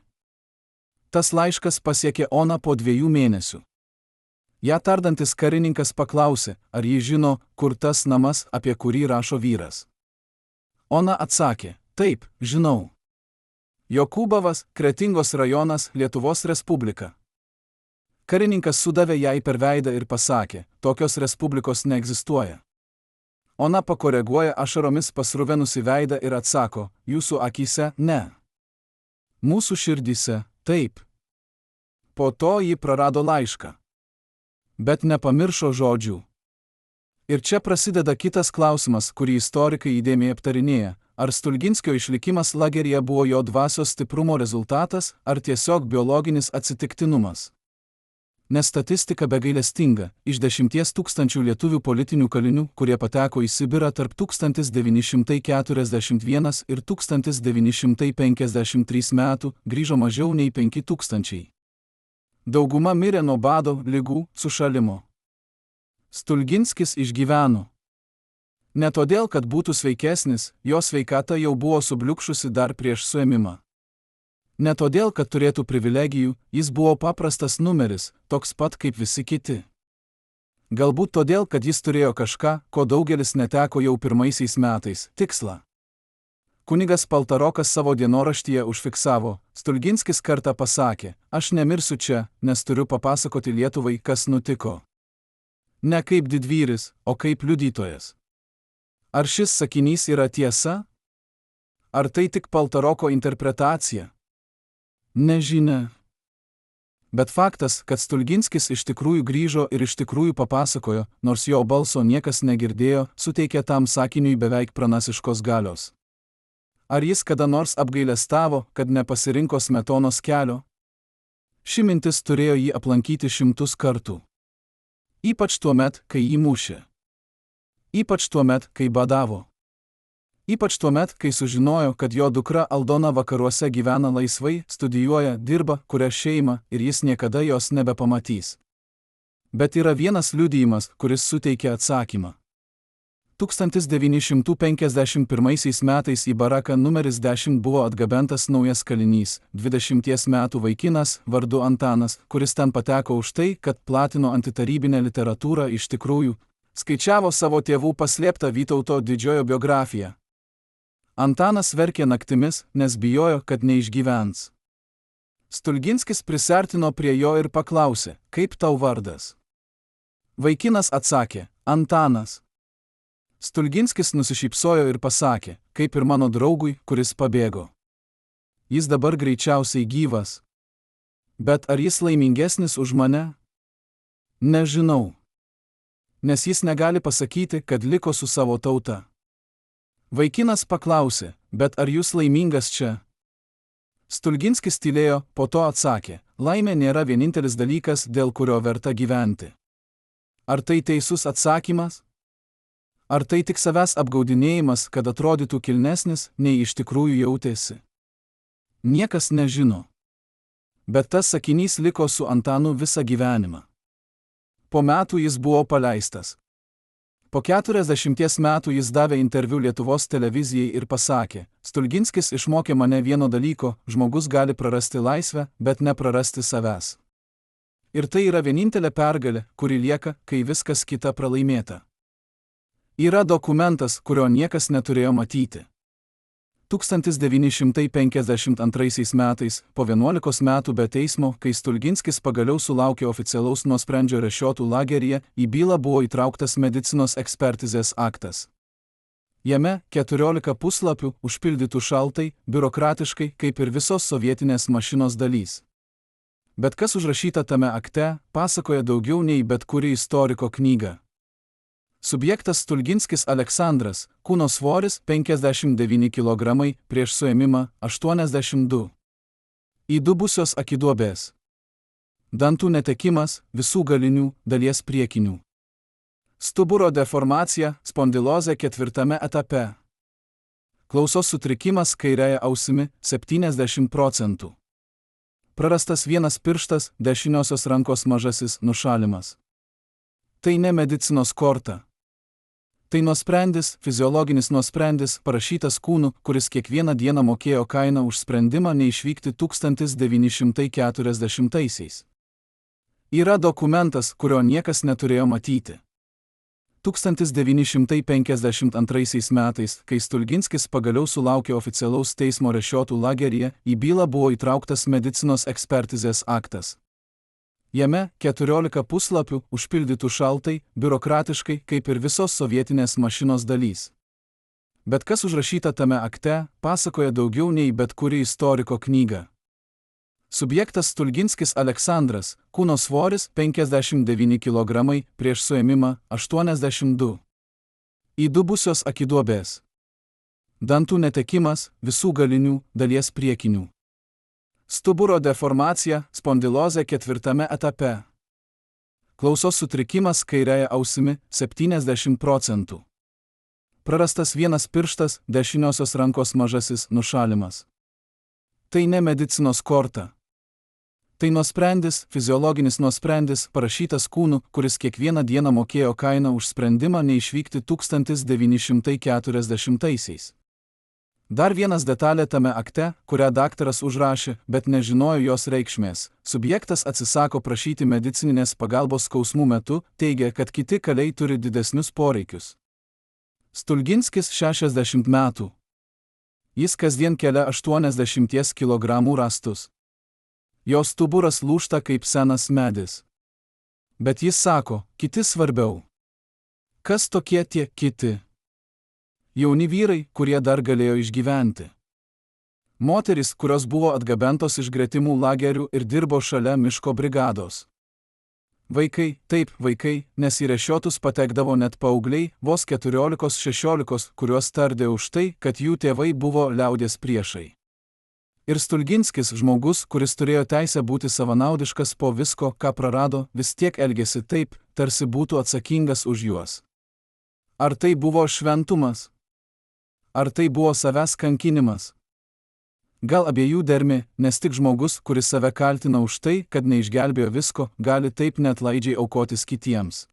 Tas laiškas pasiekė Oną po 2 mėnesių. Ja tardantis karininkas paklausė, ar ji žino, kur tas namas, apie kurį rašo vyras. Ona atsakė, taip, žinau. Jokūbavas, Kretingos rajonas, Lietuvos Respublika. Karininkas sudavė jai per veidą ir pasakė, tokios respublikos neegzistuoja. Ona pakoreguoja ašaromis pasruvenusi veidą ir atsako, jūsų akyse ne. Mūsų širdyse taip. Po to ji prarado laišką. Bet nepamiršo žodžių. Ir čia prasideda kitas klausimas, kurį istorikai įdėmiai aptarinėja. Ar Stulginskio išlikimas lageryje buvo jo dvasios stiprumo rezultatas, ar tiesiog biologinis atsitiktinumas? Nes statistika begailestinga, iš 10 000 lietuvių politinių kalinių, kurie pateko į Sibirą tarp 1941 ir 1953 metų, grįžo mažiau nei 5000. Dauguma mirė nuo bado, ligų, sušalimo. Stulginskis išgyveno. Ne todėl, kad būtų sveikesnis, jo sveikata jau buvo subliukšusi dar prieš suėmimą. Ne todėl, kad turėtų privilegijų, jis buvo paprastas numeris, toks pat kaip visi kiti. Galbūt todėl, kad jis turėjo kažką, ko daugelis neteko jau pirmaisiais metais – tikslą. Kunigas Paltarokas savo dienoraštyje užfiksavo, Stulginskis kartą pasakė, aš nemirsiu čia, nes turiu papasakoti Lietuvai, kas nutiko. Ne kaip didvyris, o kaip liudytojas. Ar šis sakinys yra tiesa? Ar tai tik Paltaroko interpretacija? Nežinia. Bet faktas, kad Stulginskis iš tikrųjų grįžo ir iš tikrųjų papasakojo, nors jo balso niekas negirdėjo, suteikė tam sakiniui beveik pranašiškos galios. Ar jis kada nors apgailestavo, kad nepasirinko Smetonos kelio? Ši mintis turėjo jį aplankyti 100 kartų. Ypač tuomet, kai jį mušė. Ypač tuomet, kai badavo. Ypač tuomet, kai sužinojo, kad jo dukra Aldona vakaruose gyvena laisvai, studijuoja, dirba, kuria šeimą ir jis niekada jos nebepamatys. Bet yra vienas liudijimas, kuris suteikia atsakymą. 1951 metais į baraką numeris 10 buvo atgabentas naujas kalinys, 20 metų vaikinas vardu Antanas, kuris ten pateko už tai, kad platino antitarybinę literatūrą. Iš tikrųjų, skaičiavo savo tėvų paslėptą Vytauto Didžiojo biografiją. Antanas verkė naktimis, nes bijojo, kad neišgyvens. Stulginskis prisartino prie jo ir paklausė, kaip tau vardas? Vaikinas atsakė, Antanas. Stulginskis nusišypsojo ir pasakė, kaip ir mano draugui, kuris pabėgo. Jis dabar greičiausiai gyvas. Bet ar jis laimingesnis už mane? Nežinau. Nes jis negali pasakyti, kad liko su savo tauta. Vaikinas paklausė, bet ar jūs laimingas čia? Stulginskis tylėjo, po to atsakė, laimė nėra vienintelis dalykas, dėl kurio verta gyventi. Ar tai teisus atsakymas? Ar tai tik savęs apgaudinėjimas, kad atrodytų kilnesnis, nei iš tikrųjų jautėsi? Niekas nežino. Bet tas sakinys liko su Antanu visą gyvenimą. Po metų jis buvo paleistas. Po 40 metų jis davė interviu Lietuvos televizijai ir pasakė, Stulginskis išmokė mane vieno dalyko, žmogus gali prarasti laisvę, bet neprarasti savęs. Ir tai yra vienintelė pergalė, kuri lieka, kai viskas kita pralaimėta. Yra dokumentas, kurio niekas neturėjo matyti. 1952 metais, po 11 metų be teismo, kai Stulginskis pagaliau sulaukė oficialaus nuosprendžio Rešiotų lageryje, į bylą buvo įtrauktas medicinos ekspertizės aktas. Jame 14 puslapių, užpildytų šaltai, biurokratiškai, kaip ir visos sovietinės mašinos dalys. Bet kas užrašyta tame akte, pasakoja daugiau nei bet kuri istoriko knyga. Subjektas Stulginskis Aleksandras, kūno svoris 59 kg, prieš suėmimą 82. Įdubusios akiduobės. Dantų netekimas, visų galinių, dalies priekinių. Stuburo deformacija, spondilozė 4 etape. Klausos sutrikimas kairiąja ausimi 70%. Prarastas vienas pirštas, dešiniosios rankos mažasis nušalimas. Tai ne medicinos korta. Tai nuosprendis, fiziologinis nuosprendis, parašytas kūnu, kuris kiekvieną dieną mokėjo kainą už sprendimą neišvykti 1940-aisiais. Yra dokumentas, kurio niekas neturėjo matyti. 1952 metais, kai Stulginskis pagaliau sulaukė oficialaus teismo Rešiotų lageryje, į bylą buvo įtrauktas medicinos ekspertizės aktas. Jame 14 puslapių, užpildytų šaltai, biurokratiškai, kaip ir visos sovietinės mašinos dalys. Bet kas užrašyta tame akte, pasakoja daugiau nei bet kuri istoriko knyga. Subjektas Stulginskis Aleksandras, kūno svoris 59 kg, prieš suėmimą 82. Įdubusios akiduobės. Dantų netekimas, visų galinių, dalies priekinių. Stuburo deformacija, spondilozė 4 etape. Klausos sutrikimas kairiąja ausimi 70%. Prarastas vienas pirštas, dešiniosios rankos mažasis nušalimas. Tai ne medicinos korta. Tai nuosprendis, fiziologinis nuosprendis, parašytas kūnu, kuris kiekvieną dieną mokėjo kainą už sprendimą neišvykti 1940-aisiais. Dar vienas detalė tame akte, kurią daktaras užrašė, bet nežinojo jos reikšmės. Subjektas atsisako prašyti medicininės pagalbos skausmų metu, teigia, kad kiti kaliai turi didesnius poreikius. Stulginskis 60 metų. Jis kasdien kelia 80 kg rąstus. Jo stuburas lūžta kaip senas medis. Bet jis sako, kiti svarbiau. Kas tokie tie kiti? Jauni vyrai, kurie dar galėjo išgyventi. Moterys, kurios buvo atgabentos iš gretimų lagerių ir dirbo šalia miško brigados. Vaikai, taip, vaikai, nes į Rešiotus patekdavo net paaugliai, vos 14-16, kuriuos tardė už tai, kad jų tėvai buvo liaudies priešai. Ir Stulginskis, žmogus, kuris turėjo teisę būti savanaudiškas po visko, ką prarado, vis tiek elgėsi taip, tarsi būtų atsakingas už juos. Ar tai buvo šventumas? Ar tai buvo savęs kankinimas? Gal abiejų dermė, nes tik žmogus, kuris save kaltina už tai, kad neišgelbėjo visko, gali taip neatlaidžiai aukotis kitiems.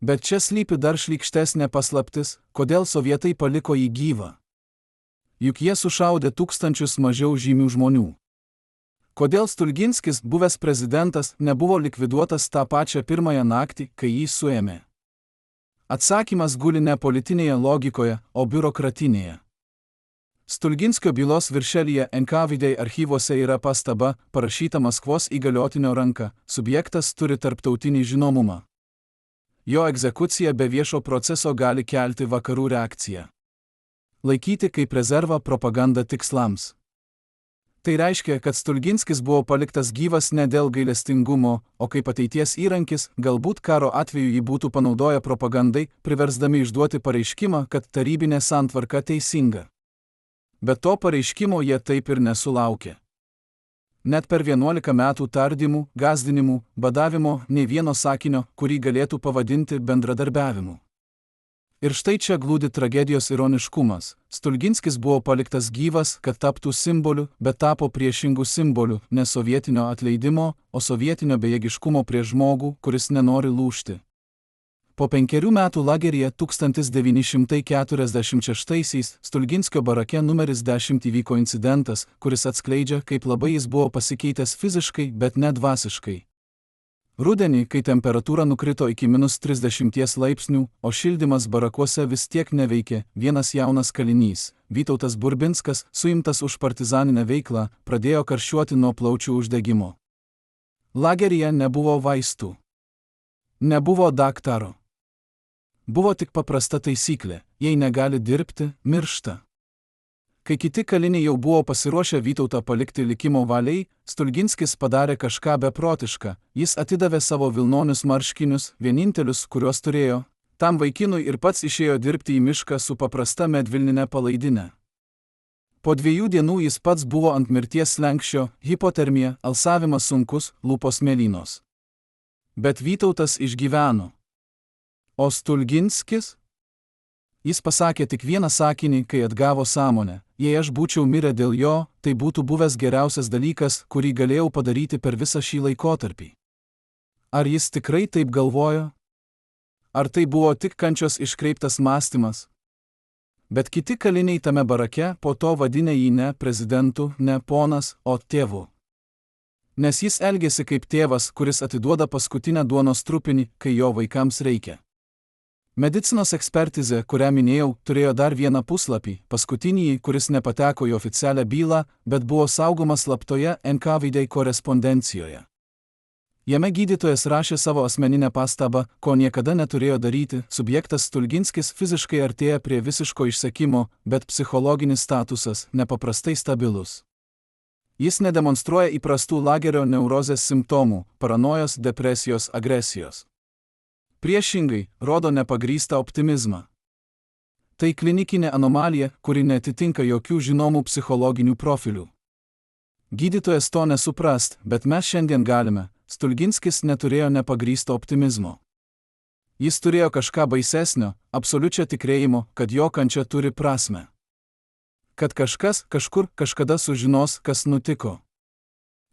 Bet čia slypi dar šlykštesnė paslaptis, kodėl sovietai paliko jį gyvą. Juk jie sušaudė tūkstančius mažiau žymių žmonių. Kodėl Stulginskis, buvęs prezidentas, nebuvo likviduotas tą pačią pirmąją naktį, kai jį suėmė? Atsakymas guli ne politinėje logikoje, o biurokratinėje. Stulginskio bylos viršelyje NKVD archyvuose yra pastaba, parašyta Maskvos įgaliotinio ranka, subjektas turi tarptautinį žinomumą. Jo egzekucija be viešo proceso gali kelti vakarų reakciją. Laikyti kaip rezervą propagandą tikslams. Tai reiškia, kad Stulginskis buvo paliktas gyvas ne dėl gailestingumo, o kaip ateities įrankis, galbūt karo atveju jį būtų panaudoję propagandai, priversdami išduoti pareiškimą, kad tarybinė santvarka teisinga. Bet to pareiškimo jie taip ir nesulaukė. Net per 11 metų tardymų, gąsdinimų, badavimo, nei vieno sakinio, kurį galėtų pavadinti bendradarbiavimu. Ir štai čia glūdi tragedijos ironiškumas. Stulginskis buvo paliktas gyvas, kad taptų simboliu, bet tapo priešingų simboliu, ne sovietinio atleidimo, o sovietinio bejėgiškumo prieš žmogų, kuris nenori lūžti. Po 5 metų lageryje 1946 Stulginskio barake numeris 10 įvyko incidentas, kuris atskleidžia, kaip labai jis buvo pasikeitęs fiziškai, bet ne dvasiškai. Rudenį, kai temperatūra nukrito iki -30 laipsnių, o šildymas barakuose vis tiek neveikė, vienas jaunas kalinys, Vytautas Burbinskas, suimtas už partizaninę veiklą, pradėjo karščiuoti nuo plaučių uždegimo. Lageryje nebuvo vaistų. Nebuvo daktaro. Buvo tik paprasta taisyklė: jei negali dirbti, miršta. Kai kiti kaliniai jau buvo pasiruošę Vytautą palikti likimo valiai, Stulginskis padarė kažką beprotišką. Jis atidavė savo vilnonius marškinius, vienintelius, kuriuos turėjo, tam vaikinui ir pats išėjo dirbti į mišką su paprasta medvilnine palaidine. Po 2 dienų jis pats buvo ant mirties slenksčio, hipotermija, alsavimas sunkus, lūpos mėlynos. Bet Vytautas išgyveno. O Stulginskis? Jis pasakė tik vieną sakinį, kai atgavo sąmonę: jei aš būčiau mirę dėl jo, tai būtų buvęs geriausias dalykas, kurį galėjau padaryti per visą šį laikotarpį. Ar jis tikrai taip galvojo? Ar tai buvo tik kančios iškreiptas mąstymas? Bet kiti kaliniai tame barake po to vadinė jį ne prezidentu, ne ponas, o tėvu. Nes jis elgėsi kaip tėvas, kuris atiduoda paskutinę duonos trupinį, kai jo vaikams reikia. Medicinos ekspertizė, kurią minėjau, turėjo dar vieną puslapį, paskutinįjį, kuris nepateko į oficialią bylą, bet buvo saugomas slaptoje NKVD korespondencijoje. Jame gydytojas rašė savo asmeninę pastabą, ko niekada neturėjo daryti: subjektas Stulginskis fiziškai artėja prie visiško išsekimo, bet psichologinis statusas nepaprastai stabilus. Jis nedemonstruoja įprastų lagerio neurozės simptomų, paranojos, depresijos, agresijos. Priešingai, rodo nepagrįstą optimizmą. Tai klinikinė anomalija, kuri netitinka jokių žinomų psichologinių profilių. Gydytojas to nesuprast, bet mes šiandien galime. Stulginskis neturėjo nepagrįsto optimizmo. Jis turėjo kažką baisesnio, absoliučią tikėjimo, kad jo kančia turi prasmę. Kad kažkas, kažkur, kažkada sužinos, kas nutiko.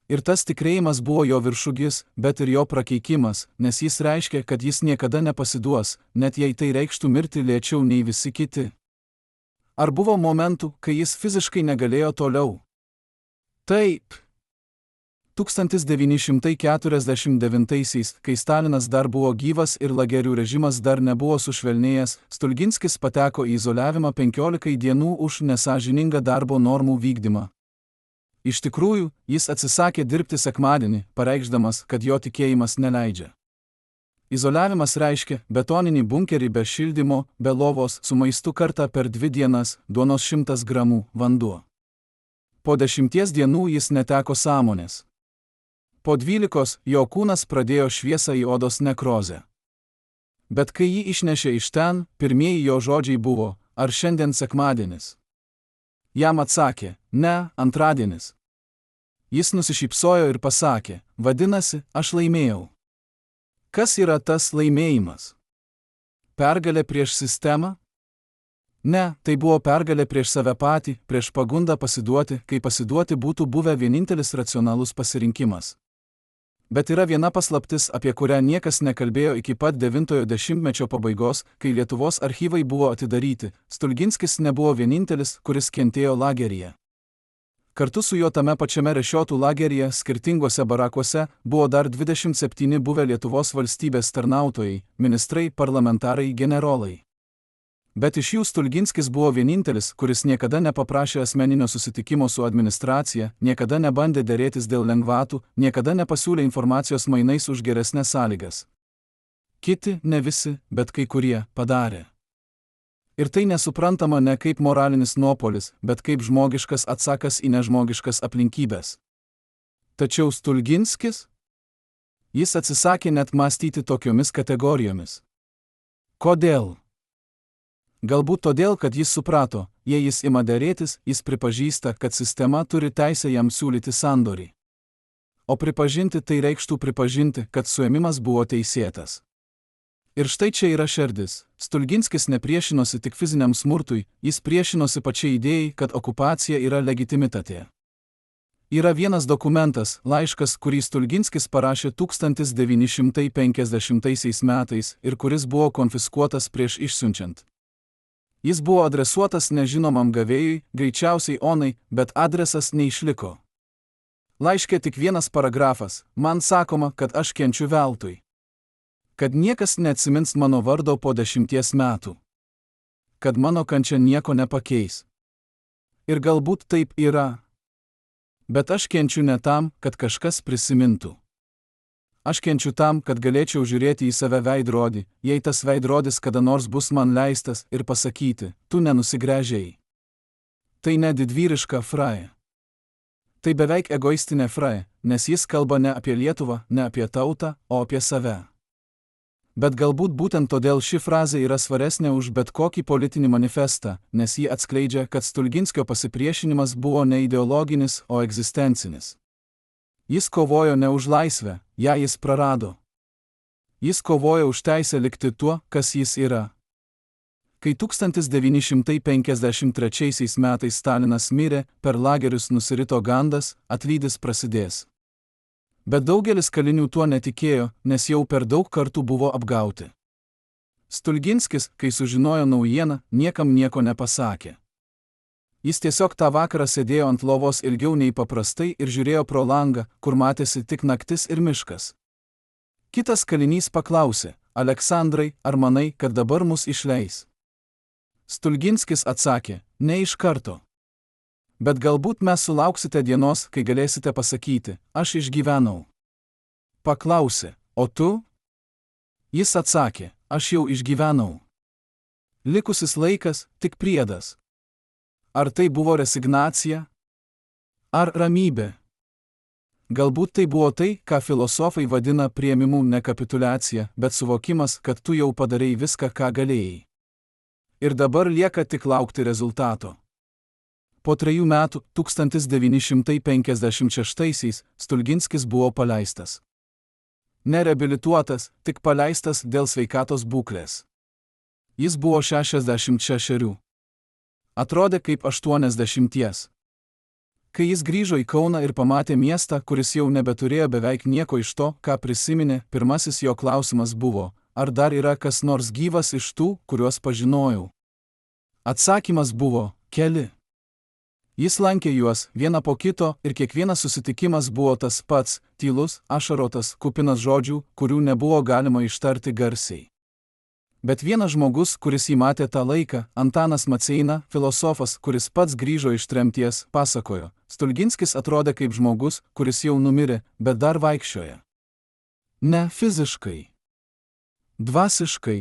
Ir tas tikėjimas buvo jo viršūgis, bet ir jo prakeikimas, nes jis reiškia, kad jis niekada nepasiduos, net jei tai reikštų mirti lėčiau nei visi kiti. Ar buvo momentų, kai jis fiziškai negalėjo toliau? Taip. 1949, kai Stalinas dar buvo gyvas ir lagerių režimas dar nebuvo sušvelnėjęs, Stulginskis pateko į izoliavimą 15 dienų už nesąžiningą darbo normų vykdymą. Iš tikrųjų, jis atsisakė dirbti sekmadienį, pareikšdamas, kad jo tikėjimas neleidžia. Izoliavimas reiškia betoninį bunkerį be šildymo, be lovos, su maistu kartą per 2 dienas, duonos 100 gramų, vanduo. Po 10 dienų jis neteko sąmonės. Po 12 jo kūnas pradėjo šviesą į odos nekrozę. Bet kai jį išnešė iš ten, pirmieji jo žodžiai buvo: ar šiandien sekmadienis? Jam atsakė: ne, antradienis. Jis nusišypsojo ir pasakė: vadinasi, aš laimėjau. Kas yra tas laimėjimas? Pergalė prieš sistemą? Ne, tai buvo pergalė prieš save patį, prieš pagundą pasiduoti, kai pasiduoti būtų buvę vienintelis racionalus pasirinkimas. Bet yra viena paslaptis, apie kurią niekas nekalbėjo iki pat 90-mečio pabaigos, kai Lietuvos archyvai buvo atidaryti. Stulginskis nebuvo vienintelis, kuris kentėjo lageryje. Kartu su juo tame pačiame Rešiotų lageryje, skirtingose barakuose, buvo dar 27 buvę Lietuvos valstybės tarnautojai, ministrai, parlamentarai, generolai. Bet iš jų Stulginskis buvo vienintelis, kuris niekada nepaprašė asmeninio susitikimo su administracija, niekada nebandė derėtis dėl lengvatų, niekada nepasiūlė informacijos mainais už geresnes sąlygas. Kiti, ne visi, bet kai kurie, padarė. Ir tai nesuprantama ne kaip moralinis nuopolis, bet kaip žmogiškas atsakas į nežmogiškas aplinkybės. Tačiau Stulginskis? Jis atsisakė net mąstyti tokiomis kategorijomis. Kodėl? Galbūt todėl, kad jis suprato, jei jis ima derėtis, jis pripažįsta, kad sistema turi teisę jam siūlyti sandorį. O pripažinti tai reikštų pripažinti, kad suėmimas buvo teisėtas. Ir štai čia yra šerdis. Stulginskis nepriešinosi tik fiziniam smurtui, jis priešinosi pačiai idėjai, kad okupacija yra legitimitatė. Yra vienas dokumentas, laiškas, kurį Stulginskis parašė 1950 metais ir kuris buvo konfiskuotas prieš išsiunčiant. Jis buvo adresuotas nežinomam gavėjui, greičiausiai Onai, bet adresas neišliko. Laiške tik vienas paragrafas, man sakoma, kad aš kenčiu veltui. Kad niekas neatsimins mano vardo po 10 metų. Kad mano kančia nieko nepakeis. Ir galbūt taip yra. Bet aš kenčiu ne tam, kad kažkas prisimintų. Aš kenčiu tam, kad galėčiau žiūrėti į save veidrodį, jei tas veidrodis kada nors bus man leistas, ir pasakyti, tu nenusigręžėjai. Tai ne didvyriška fraje. Tai beveik egoistinė fraje, nes jis kalba ne apie Lietuvą, ne apie tautą, o apie save. Bet galbūt būtent todėl ši frazė yra svaresnė už bet kokį politinį manifestą, nes ji atskleidžia, kad Stulginskio pasipriešinimas buvo ne ideologinis, o egzistencinis. Jis kovojo ne už laisvę, ją jis prarado. Jis kovojo už teisę likti tuo, kas jis yra. Kai 1953 metais Stalinas mirė, per lagerius nusirito gandas, atlydis prasidės. Bet daugelis kalinių tuo netikėjo, nes jau per daug kartų buvo apgauti. Stulginskis, kai sužinojo naujieną, niekam nieko nepasakė. Jis tiesiog tą vakarą sėdėjo ant lovos ilgiau nei paprastai ir žiūrėjo pro langą, kur matėsi tik naktis ir miškas. Kitas kalinys paklausė, Aleksandrai, ar manai, kad dabar mus išleis? Stulginskis atsakė, ne iš karto. Bet galbūt mes sulauksite dienos, kai galėsite pasakyti, aš išgyvenau. Paklausė, o tu? Jis atsakė, aš jau išgyvenau. Likusis laikas tik priedas. Ar tai buvo resignacija? Ar ramybė? Galbūt tai buvo tai, ką filosofai vadina priėmimu ne kapituliacija, bet suvokimas, kad tu jau padarei viską, ką galėjai. Ir dabar lieka tik laukti rezultato. Po 3 metų, 1956, Stulginskis buvo paleistas. Nereabilituotas, tik paleistas dėl sveikatos būklės. Jis buvo 66. Atrodė kaip 80. Kai jis grįžo į Kauną ir pamatė miestą, kuris jau nebeturėjo beveik nieko iš to, ką prisiminė, pirmasis jo klausimas buvo, ar dar yra kas nors gyvas iš tų, kuriuos pažinojau. Atsakymas buvo, keli. Jis lankė juos vieną po kito ir kiekvienas susitikimas buvo tas pats, tylus, ašarotas, kupinas žodžių, kurių nebuvo galima ištarti garsiai. Bet vienas žmogus, kuris jį matė tą laiką, Antanas Maceina, filosofas, kuris pats grįžo iš tremties, pasakojo, Stulginskis atrodė kaip žmogus, kuris jau numirė, bet dar vaikščioja. Ne fiziškai. Dvasiškai.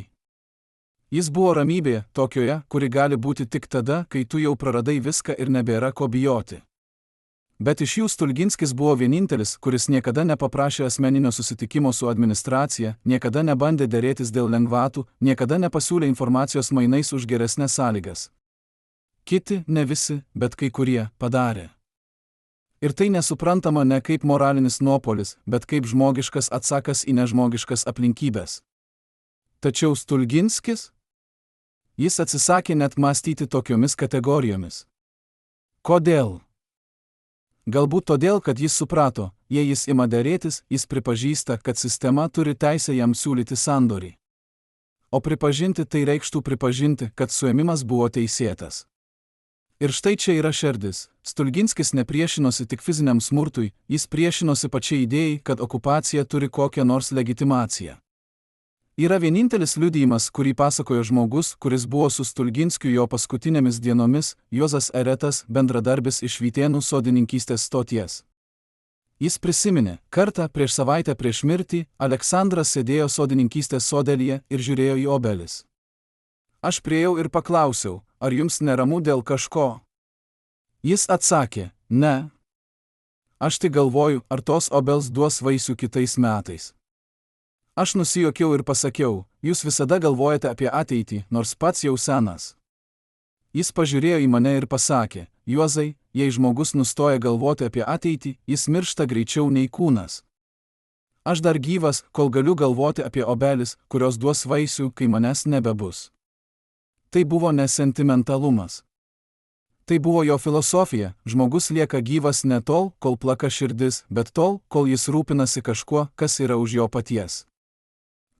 Jis buvo ramybėje, tokioje, kuri gali būti tik tada, kai tu jau praradai viską ir nebėra ko bijoti. Bet iš jų Stulginskis buvo vienintelis, kuris niekada nepaprašė asmeninio susitikimo su administracija, niekada nebandė derėtis dėl lengvatų, niekada nepasiūlė informacijos mainais už geresnes sąlygas. Kiti, ne visi, bet kai kurie, padarė. Ir tai nesuprantama ne kaip moralinis nuopolis, bet kaip žmogiškas atsakas į nežmogiškas aplinkybės. Tačiau Stulginskis? Jis atsisakė net mąstyti tokiomis kategorijomis. Kodėl? Galbūt todėl, kad jis suprato, jei jis ima derėtis, jis pripažįsta, kad sistema turi teisę jam siūlyti sandorį. O pripažinti tai reikštų pripažinti, kad suėmimas buvo teisėtas. Ir štai čia yra šerdis. Stulginskis nepriešinosi tik fiziniam smurtui, jis priešinosi pačiai idėjai, kad okupacija turi kokią nors legitimaciją. Yra vienintelis liudijimas, kurį pasakojo žmogus, kuris buvo su Stulginskiu jo paskutinėmis dienomis, Juozas Eretas, bendradarbis iš Vytėnų sodininkystės stoties. Jis prisiminė, kartą prieš savaitę prieš mirtį, Aleksandras sėdėjo sodininkystės sodelyje ir žiūrėjo į obelis. Aš priėjau ir paklausiau, ar jums neramu dėl kažko? Jis atsakė, ne. Aš tik galvoju, ar tos obels duos vaisių kitais metais. Aš nusijuokiau ir pasakiau, jūs visada galvojate apie ateitį, nors pats jau senas. Jis pažiūrėjo į mane ir pasakė, Juozai, jei žmogus nustoja galvoti apie ateitį, jis miršta greičiau nei kūnas. Aš dar gyvas, kol galiu galvoti apie obelis, kurios duos vaisių, kai manęs nebebus. Tai buvo ne sentimentalumas. Tai buvo jo filosofija, žmogus lieka gyvas ne tol, kol plaka širdis, bet tol, kol jis rūpinasi kažkuo, kas yra už jo paties.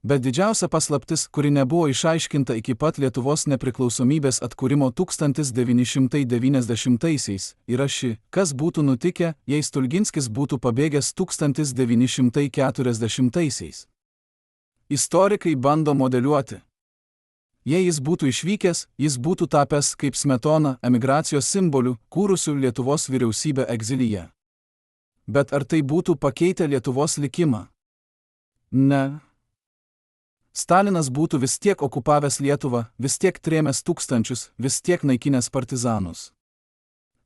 Bet didžiausia paslaptis, kuri nebuvo išaiškinta iki pat Lietuvos nepriklausomybės atkūrimo 1990-aisiais, yra ši, kas būtų nutikę, jei Stulginskis būtų pabėgęs 1940-aisiais. Istorikai bando modeliuoti. Jei jis būtų išvykęs, jis būtų tapęs kaip Smetona emigracijos simboliu, kūrusiu Lietuvos vyriausybę egzilyje. Bet ar tai būtų pakeitę Lietuvos likimą? Ne. Stalinas būtų vis tiek okupavęs Lietuvą, vis tiek trėmęs tūkstančius, vis tiek naikinęs partizanus.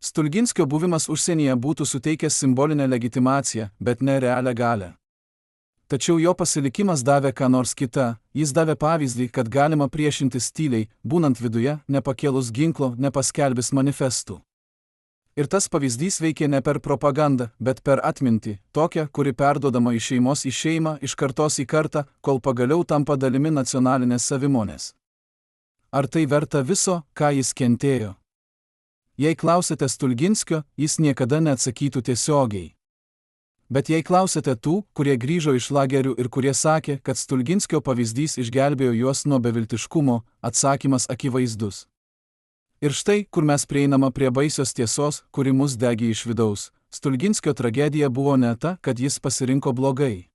Stulginskio buvimas užsienyje būtų suteikęs simbolinę legitimaciją, bet ne realią galią. Tačiau jo pasilikimas davė ką nors kitą, jis davė pavyzdį, kad galima priešintis tyliai, būnant viduje, nepakėlus ginklo, nepaskelbis manifestų. Ir tas pavyzdys veikė ne per propagandą, bet per atmintį, tokią, kuri perduodama iš šeimos į šeimą, iš kartos į kartą, kol pagaliau tampa dalimi nacionalinės savimonės. Ar tai verta viso, ką jis kentėjo? Jei klausite Stulginskio, jis niekada neatsakytų tiesiogiai. Bet jei klausite tų, kurie grįžo iš lagerių ir kurie sakė, kad Stulginskio pavyzdys išgelbėjo juos nuo beviltiškumo, atsakymas akivaizdus. Ir štai, kur mes prieinama prie baisios tiesos, kuri mus degė iš vidaus. Stulginskio tragedija buvo ne ta, kad jis pasirinko blogai.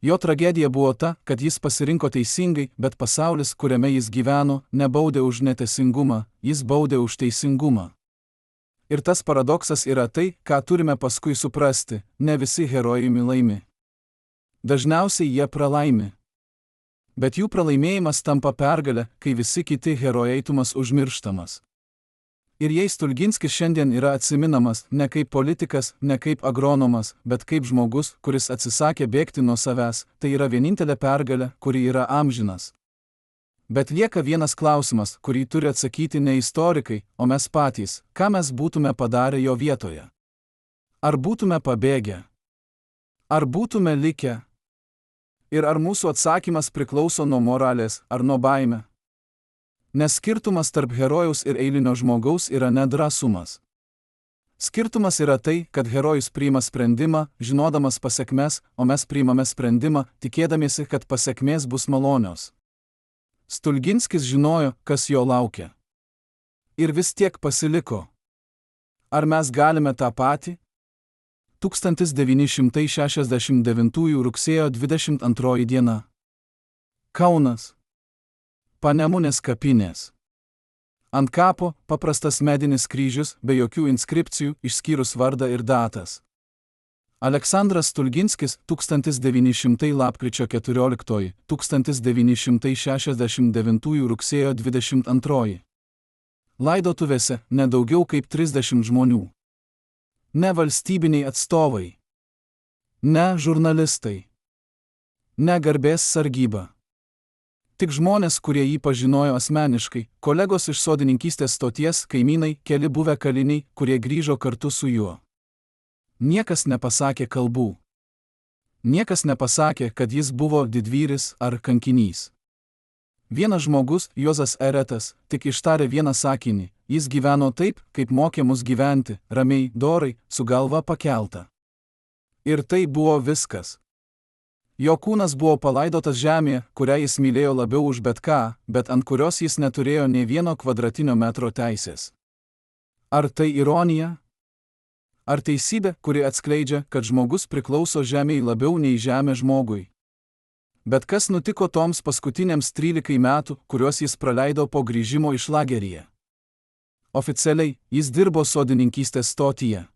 Jo tragedija buvo ta, kad jis pasirinko teisingai, bet pasaulis, kuriame jis gyveno, nebaudė už neteisingumą, jis baudė už teisingumą. Ir tas paradoksas yra tai, ką turime paskui suprasti, ne visi herojai laimi. Dažniausiai jie pralaimi. Bet jų pralaimėjimas tampa pergalė, kai visi kiti herojaitumas užmirštamas. Ir jei Stulginskis šiandien yra atsiminamas ne kaip politikas, ne kaip agronomas, bet kaip žmogus, kuris atsisakė bėgti nuo savęs, tai yra vienintelė pergalė, kuri yra amžinas. Bet lieka vienas klausimas, kurį turi atsakyti ne istorikai, o mes patys, ką mes būtume padarę jo vietoje. Ar būtume pabėgę? Ar būtume likę? Ir ar mūsų atsakymas priklauso nuo moralės ar nuo baimė? Nes skirtumas tarp herojaus ir eilinio žmogaus yra nedrąsumas. Skirtumas yra tai, kad herojus priima sprendimą, žinodamas pasekmes, o mes priimame sprendimą, tikėdamiesi, kad pasekmės bus malonios. Stulginskis žinojo, kas jo laukia. Ir vis tiek pasiliko. Ar mes galime tą patį? 1969 rugsėjo 22 diena. Kaunas. Panemunės kapinės. Ant kapo paprastas medinis kryžius, be jokių inskripcijų, išskyrus vardą ir datas. Aleksandras Stulginskis 1900 lapkričio 14, 1969 rugsėjo 22. Laidotuvėse ne daugiau kaip 30 žmonių. Ne valstybiniai atstovai. Ne žurnalistai. Ne garbės sargyba. Tik žmonės, kurie jį pažinojo asmeniškai, kolegos iš sodininkystės stoties, kaimynai, keli buvę kaliniai, kurie grįžo kartu su juo. Niekas nepasakė kalbų. Niekas nepasakė, kad jis buvo didvyris ar kankinys. Vienas žmogus, Juozas Eretas, tik ištarė vieną sakinį, jis gyveno taip, kaip mokė mus gyventi, ramiai, dorai, su galva pakelta. Ir tai buvo viskas. Jo kūnas buvo palaidotas žemėje, kurią jis mylėjo labiau už bet ką, bet ant kurios jis neturėjo nė vieno kvadratinio metro teisės. Ar tai ironija? Ar teisybė, kuri atskleidžia, kad žmogus priklauso žemei labiau nei žemė žmogui? Bet kas nutiko toms paskutiniams 13 metų, kuriuos jis praleido po grįžimo iš lageryje? Oficialiai, jis dirbo sodininkystės stotyje.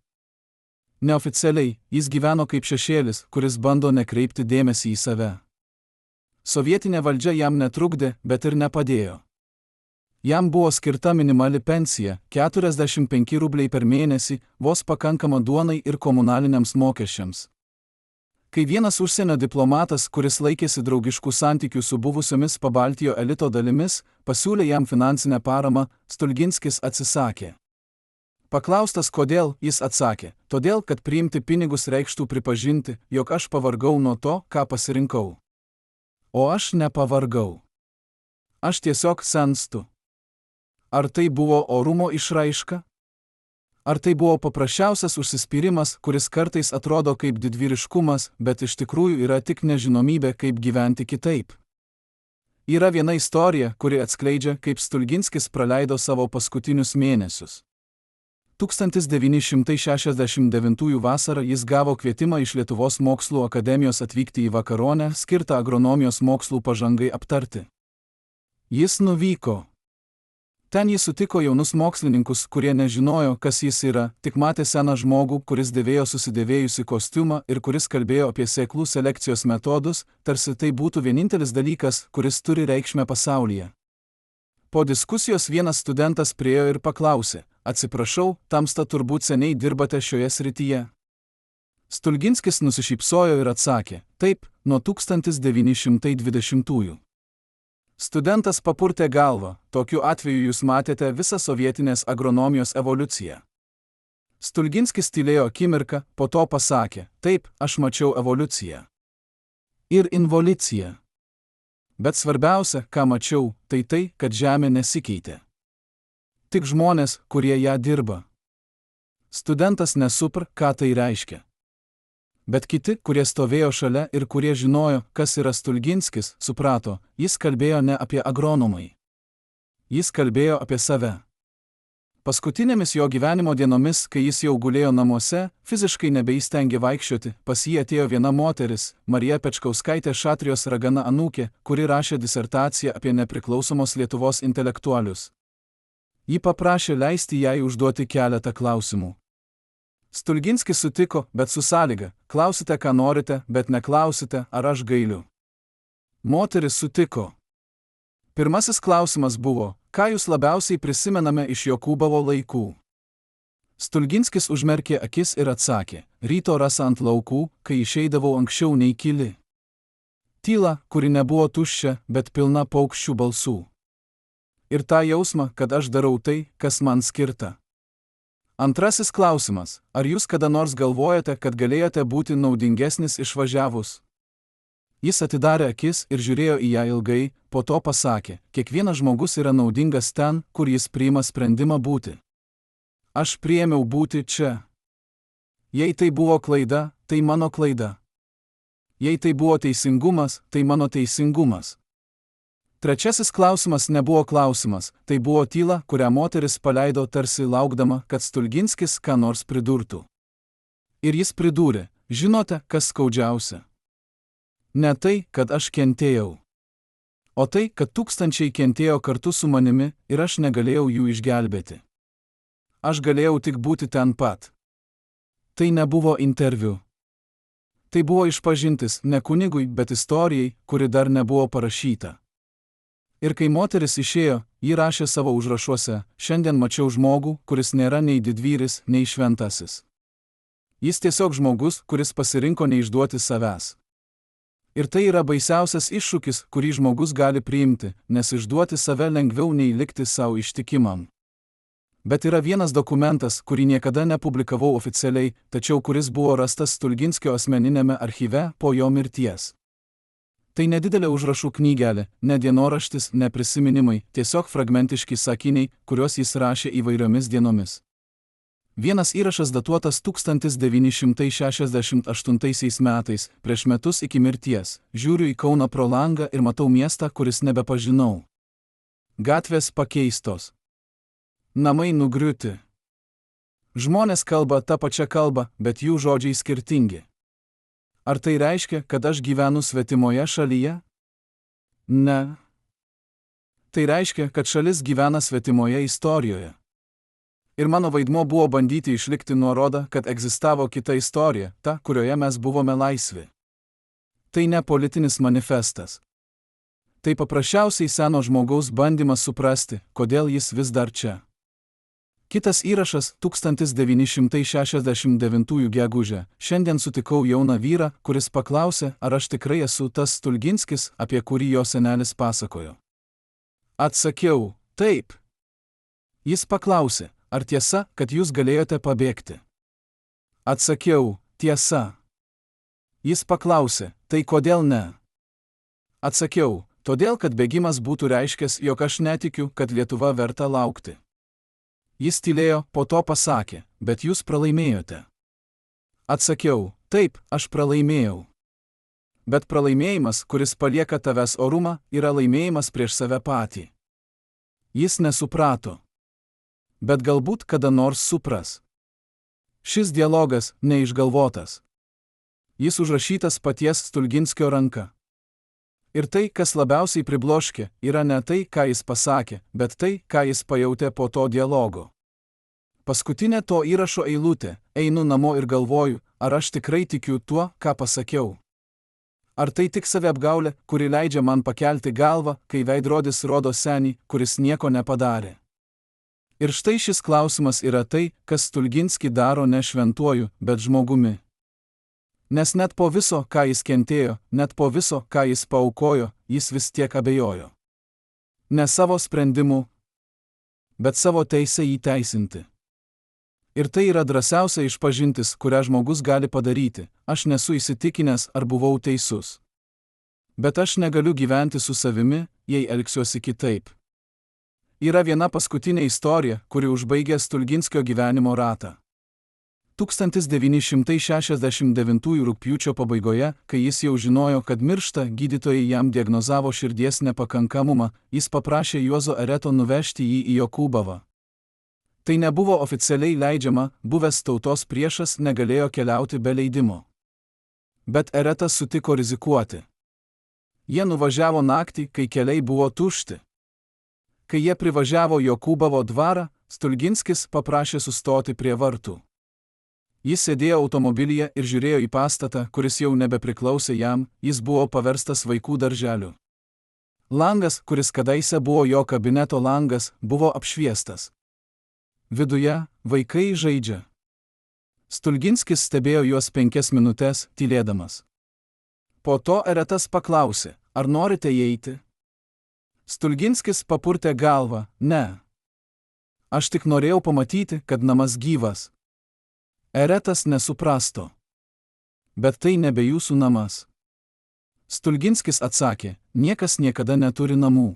Neoficialiai, jis gyveno kaip šešėlis, kuris bando nekreipti dėmesį į save. Sovietinė valdžia jam netrukdė, bet ir nepadėjo. Jam buvo skirta minimali pensija – 45 rubliai per mėnesį, vos pakankama duonai ir komunaliniams mokesčiams. Kai vienas užsienio diplomatas, kuris laikėsi draugiškų santykių su buvusiomis Pabaltijo elito dalimis, pasiūlė jam finansinę paramą, Stulginskis atsisakė. Paklaustas kodėl, jis atsakė, todėl, kad priimti pinigus reikštų pripažinti, jog aš pavargau nuo to, ką pasirinkau. O aš nepavargau. Aš tiesiog senstu. Ar tai buvo orumo išraiška? Ar tai buvo paprasčiausias užsispyrimas, kuris kartais atrodo kaip didvyriškumas, bet iš tikrųjų yra tik nežinomybė, kaip gyventi kitaip? Yra viena istorija, kuri atskleidžia, kaip Stulginskis praleido savo paskutinius mėnesius. 1969 vasarą jis gavo kvietimą iš Lietuvos mokslų akademijos atvykti į Vakaronę, skirtą agronomijos mokslų pažangai aptarti. Jis nuvyko. Ten jis sutiko jaunus mokslininkus, kurie nežinojo, kas jis yra, tik matė seną žmogų, kuris dėvėjo susidėvėjusi kostiumą ir kuris kalbėjo apie sėklų selekcijos metodus, tarsi tai būtų vienintelis dalykas, kuris turi reikšmę pasaulyje. Po diskusijos vienas studentas priėjo ir paklausė, atsiprašau, tamsta turbūt seniai dirbate šioje srityje. Stulginskis nusišypsojo ir atsakė, taip, nuo 1920-ųjų. Studentas papurtė galvą, tokiu atveju jūs matėte visą sovietinės agronomijos evoliuciją. Stulginskis tylėjo akimirką, po to pasakė, taip, aš mačiau evoliuciją. Ir involiciją. Bet svarbiausia, ką mačiau, tai tai, kad žemė nesikeitė. Tik žmonės, kurie ją dirba. Studentas nesupra, ką tai reiškia. Bet kiti, kurie stovėjo šalia ir kurie žinojo, kas yra Stulginskis, suprato, jis kalbėjo ne apie agronomai. Jis kalbėjo apie save. Paskutinėmis jo gyvenimo dienomis, kai jis jau gulėjo namuose, fiziškai nebeįstengė vaikščioti, pas jį atėjo viena moteris, Marija Pečkauskaitė Šatrijos ragana anūkė, kuri rašė disertaciją apie nepriklausomos Lietuvos intelektualius. Ji paprašė leisti jai užduoti keletą klausimų. Stulginskis sutiko, bet su sąlyga, klausite, ką norite, bet neklausite, ar aš gailiu. Moteris sutiko. Pirmasis klausimas buvo, ką jūs labiausiai prisimename iš Jokūbovo laikų? Stulginskis užmerkė akis ir atsakė, ryto rasa ant laukų, kai išeidavau anksčiau nei kili. Tyla, kuri nebuvo tuščia, bet pilna paukščių balsų. Ir tą jausmą, kad aš darau tai, kas man skirta. Antrasis klausimas, ar jūs kada nors galvojate, kad galėjote būti naudingesnis išvažiavus? Jis atidarė akis ir žiūrėjo į ją ilgai, po to pasakė, kiekvienas žmogus yra naudingas ten, kur jis priima sprendimą būti. Aš priėmiau būti čia. Jei tai buvo klaida, tai mano klaida. Jei tai buvo teisingumas, tai mano teisingumas. Trečiasis klausimas nebuvo klausimas, tai buvo tyla, kurią moteris paleido tarsi laukdama, kad Stulginskis ką nors pridurtų. Ir jis pridūrė, žinote, kas skaudžiausia? Ne tai, kad aš kentėjau. O tai, kad tūkstančiai kentėjo kartu su manimi ir aš negalėjau jų išgelbėti. Aš galėjau tik būti ten pat. Tai nebuvo interviu. Tai buvo išpažintis ne kunigui, bet istorijai, kuri dar nebuvo parašyta. Ir kai moteris išėjo, ji rašė savo užrašuose, šiandien mačiau žmogų, kuris nėra nei didvyris, nei šventasis. Jis tiesiog žmogus, kuris pasirinko neišduoti savęs. Ir tai yra baisiausias iššūkis, kurį žmogus gali priimti, nes išduoti save lengviau nei likti savo ištikimam. Bet yra vienas dokumentas, kurį niekada nepublikavau oficialiai, tačiau kuris buvo rastas Stulginskio asmeninėme archyve po jo mirties. Tai nedidelė užrašų knygelė, ne dienoraštis, ne prisiminimai, tiesiog fragmentiški sakiniai, kuriuos jis rašė įvairiomis dienomis. Vienas įrašas datuotas 1968 metais, prieš metus iki mirties. Žiūriu į Kauną pro langą ir matau miestą, kuris nebepažinau. Gatvės pakeistos. Namai nugriūti. Žmonės kalba tą pačią kalbą, bet jų žodžiai skirtingi. Ar tai reiškia, kad aš gyvenu svetimoje šalyje? Ne. Tai reiškia, kad šalis gyvena svetimoje istorijoje. Ir mano vaidmuo buvo bandyti išlikti nuorodą, kad egzistavo kita istorija, ta, kurioje mes buvome laisvi. Tai ne politinis manifestas. Tai paprasčiausiai seno žmogaus bandymas suprasti, kodėl jis vis dar čia. Kitas įrašas 1969 gegužę. Šiandien sutikau jauną vyrą, kuris paklausė, ar aš tikrai esu tas Stulginskis, apie kurį jo senelis pasakojo. Atsakiau, taip. Jis paklausė, ar tiesa, kad jūs galėjote pabėgti? Atsakiau, tiesa. Jis paklausė, tai kodėl ne? Atsakiau, todėl, kad bėgimas būtų reiškęs, jog aš netikiu, kad Lietuva verta laukti. Jis tylėjo, po to pasakė, bet jūs pralaimėjote. Atsakiau, taip, aš pralaimėjau. Bet pralaimėjimas, kuris palieka tavęs orumą, yra laimėjimas prieš save patį. Jis nesuprato. Bet galbūt kada nors supras. Šis dialogas neišgalvotas. Jis užrašytas paties Stulginskio ranka. Ir tai, kas labiausiai pribloškė, yra ne tai, ką jis pasakė, bet tai, ką jis pajautė po to dialogo. Paskutinė to įrašo eilutė, einu namo ir galvoju, ar aš tikrai tikiu tuo, ką pasakiau. Ar tai tik saviapgaulė, kuri leidžia man pakelti galvą, kai veidrodis rodo senį, kuris nieko nepadarė. Ir štai šis klausimas yra tai, kas Stulginskį daro ne šventuoju, bet žmogumi. Nes net po viso, ką jis kentėjo, net po viso, ką jis paaukojo, jis vis tiek abejojo. Ne savo sprendimu, bet savo teisę įteisinti. Ir tai yra drąsiausia išpažintis, kurią žmogus gali padaryti. Aš nesu įsitikinęs, ar buvau teisus. Bet aš negaliu gyventi su savimi, jei elgsiuosi kitaip. Yra viena paskutinė istorija, kuri užbaigė Stulginskio gyvenimo ratą. 1969 rugpjūčio pabaigoje, kai jis jau žinojo, kad miršta, gydytojai jam diagnozavo širdies nepakankamumą, jis paprašė Juozo Ereto nuvežti jį į Jokūbavą. Tai nebuvo oficialiai leidžiama, buvęs tautos priešas negalėjo keliauti be leidimo. Bet Eretas sutiko rizikuoti. Jie nuvažiavo naktį, kai keliai buvo tušti. Kai jie privažiavo Jokūbavo dvarą, Stulginskis paprašė sustoti prie vartų. Jis sėdėjo automobilyje ir žiūrėjo į pastatą, kuris jau nebepriklausė jam, jis buvo paverstas vaikų darželiu. Langas, kuris kadaise buvo jo kabineto langas, buvo apšviestas. Viduje vaikai žaidžia. Stulginskis stebėjo juos 5 minutes, tylėdamas. Po to Eretas paklausė, ar norite įeiti? Stulginskis papurtė galvą, ne. Aš tik norėjau pamatyti, kad namas gyvas. Eretas nesuprasto. Bet tai nebe jūsų namas. Stulginskis atsakė, niekas niekada neturi namų.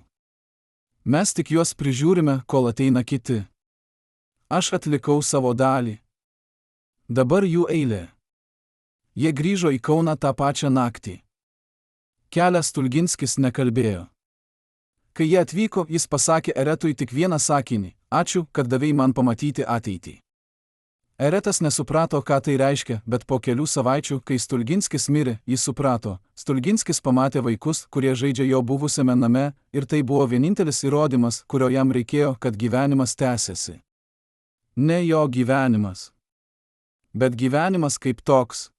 Mes tik juos prižiūrime, kol ateina kiti. Aš atlikau savo dalį. Dabar jų eilė. Jie grįžo į Kauną tą pačią naktį. Kelią Stulginskis nekalbėjo. Kai jie atvyko, jis pasakė Eretui tik vieną sakinį, ačiū, kad davei man pamatyti ateitį. Eretas nesuprato, ką tai reiškia, bet po kelių savaičių, kai Stulginskis mirė, jis suprato. Stulginskis pamatė vaikus, kurie žaidžia jo buvusiame name, ir tai buvo vienintelis įrodymas, kurio jam reikėjo, kad gyvenimas tęsiasi. Ne jo gyvenimas, bet gyvenimas kaip toks.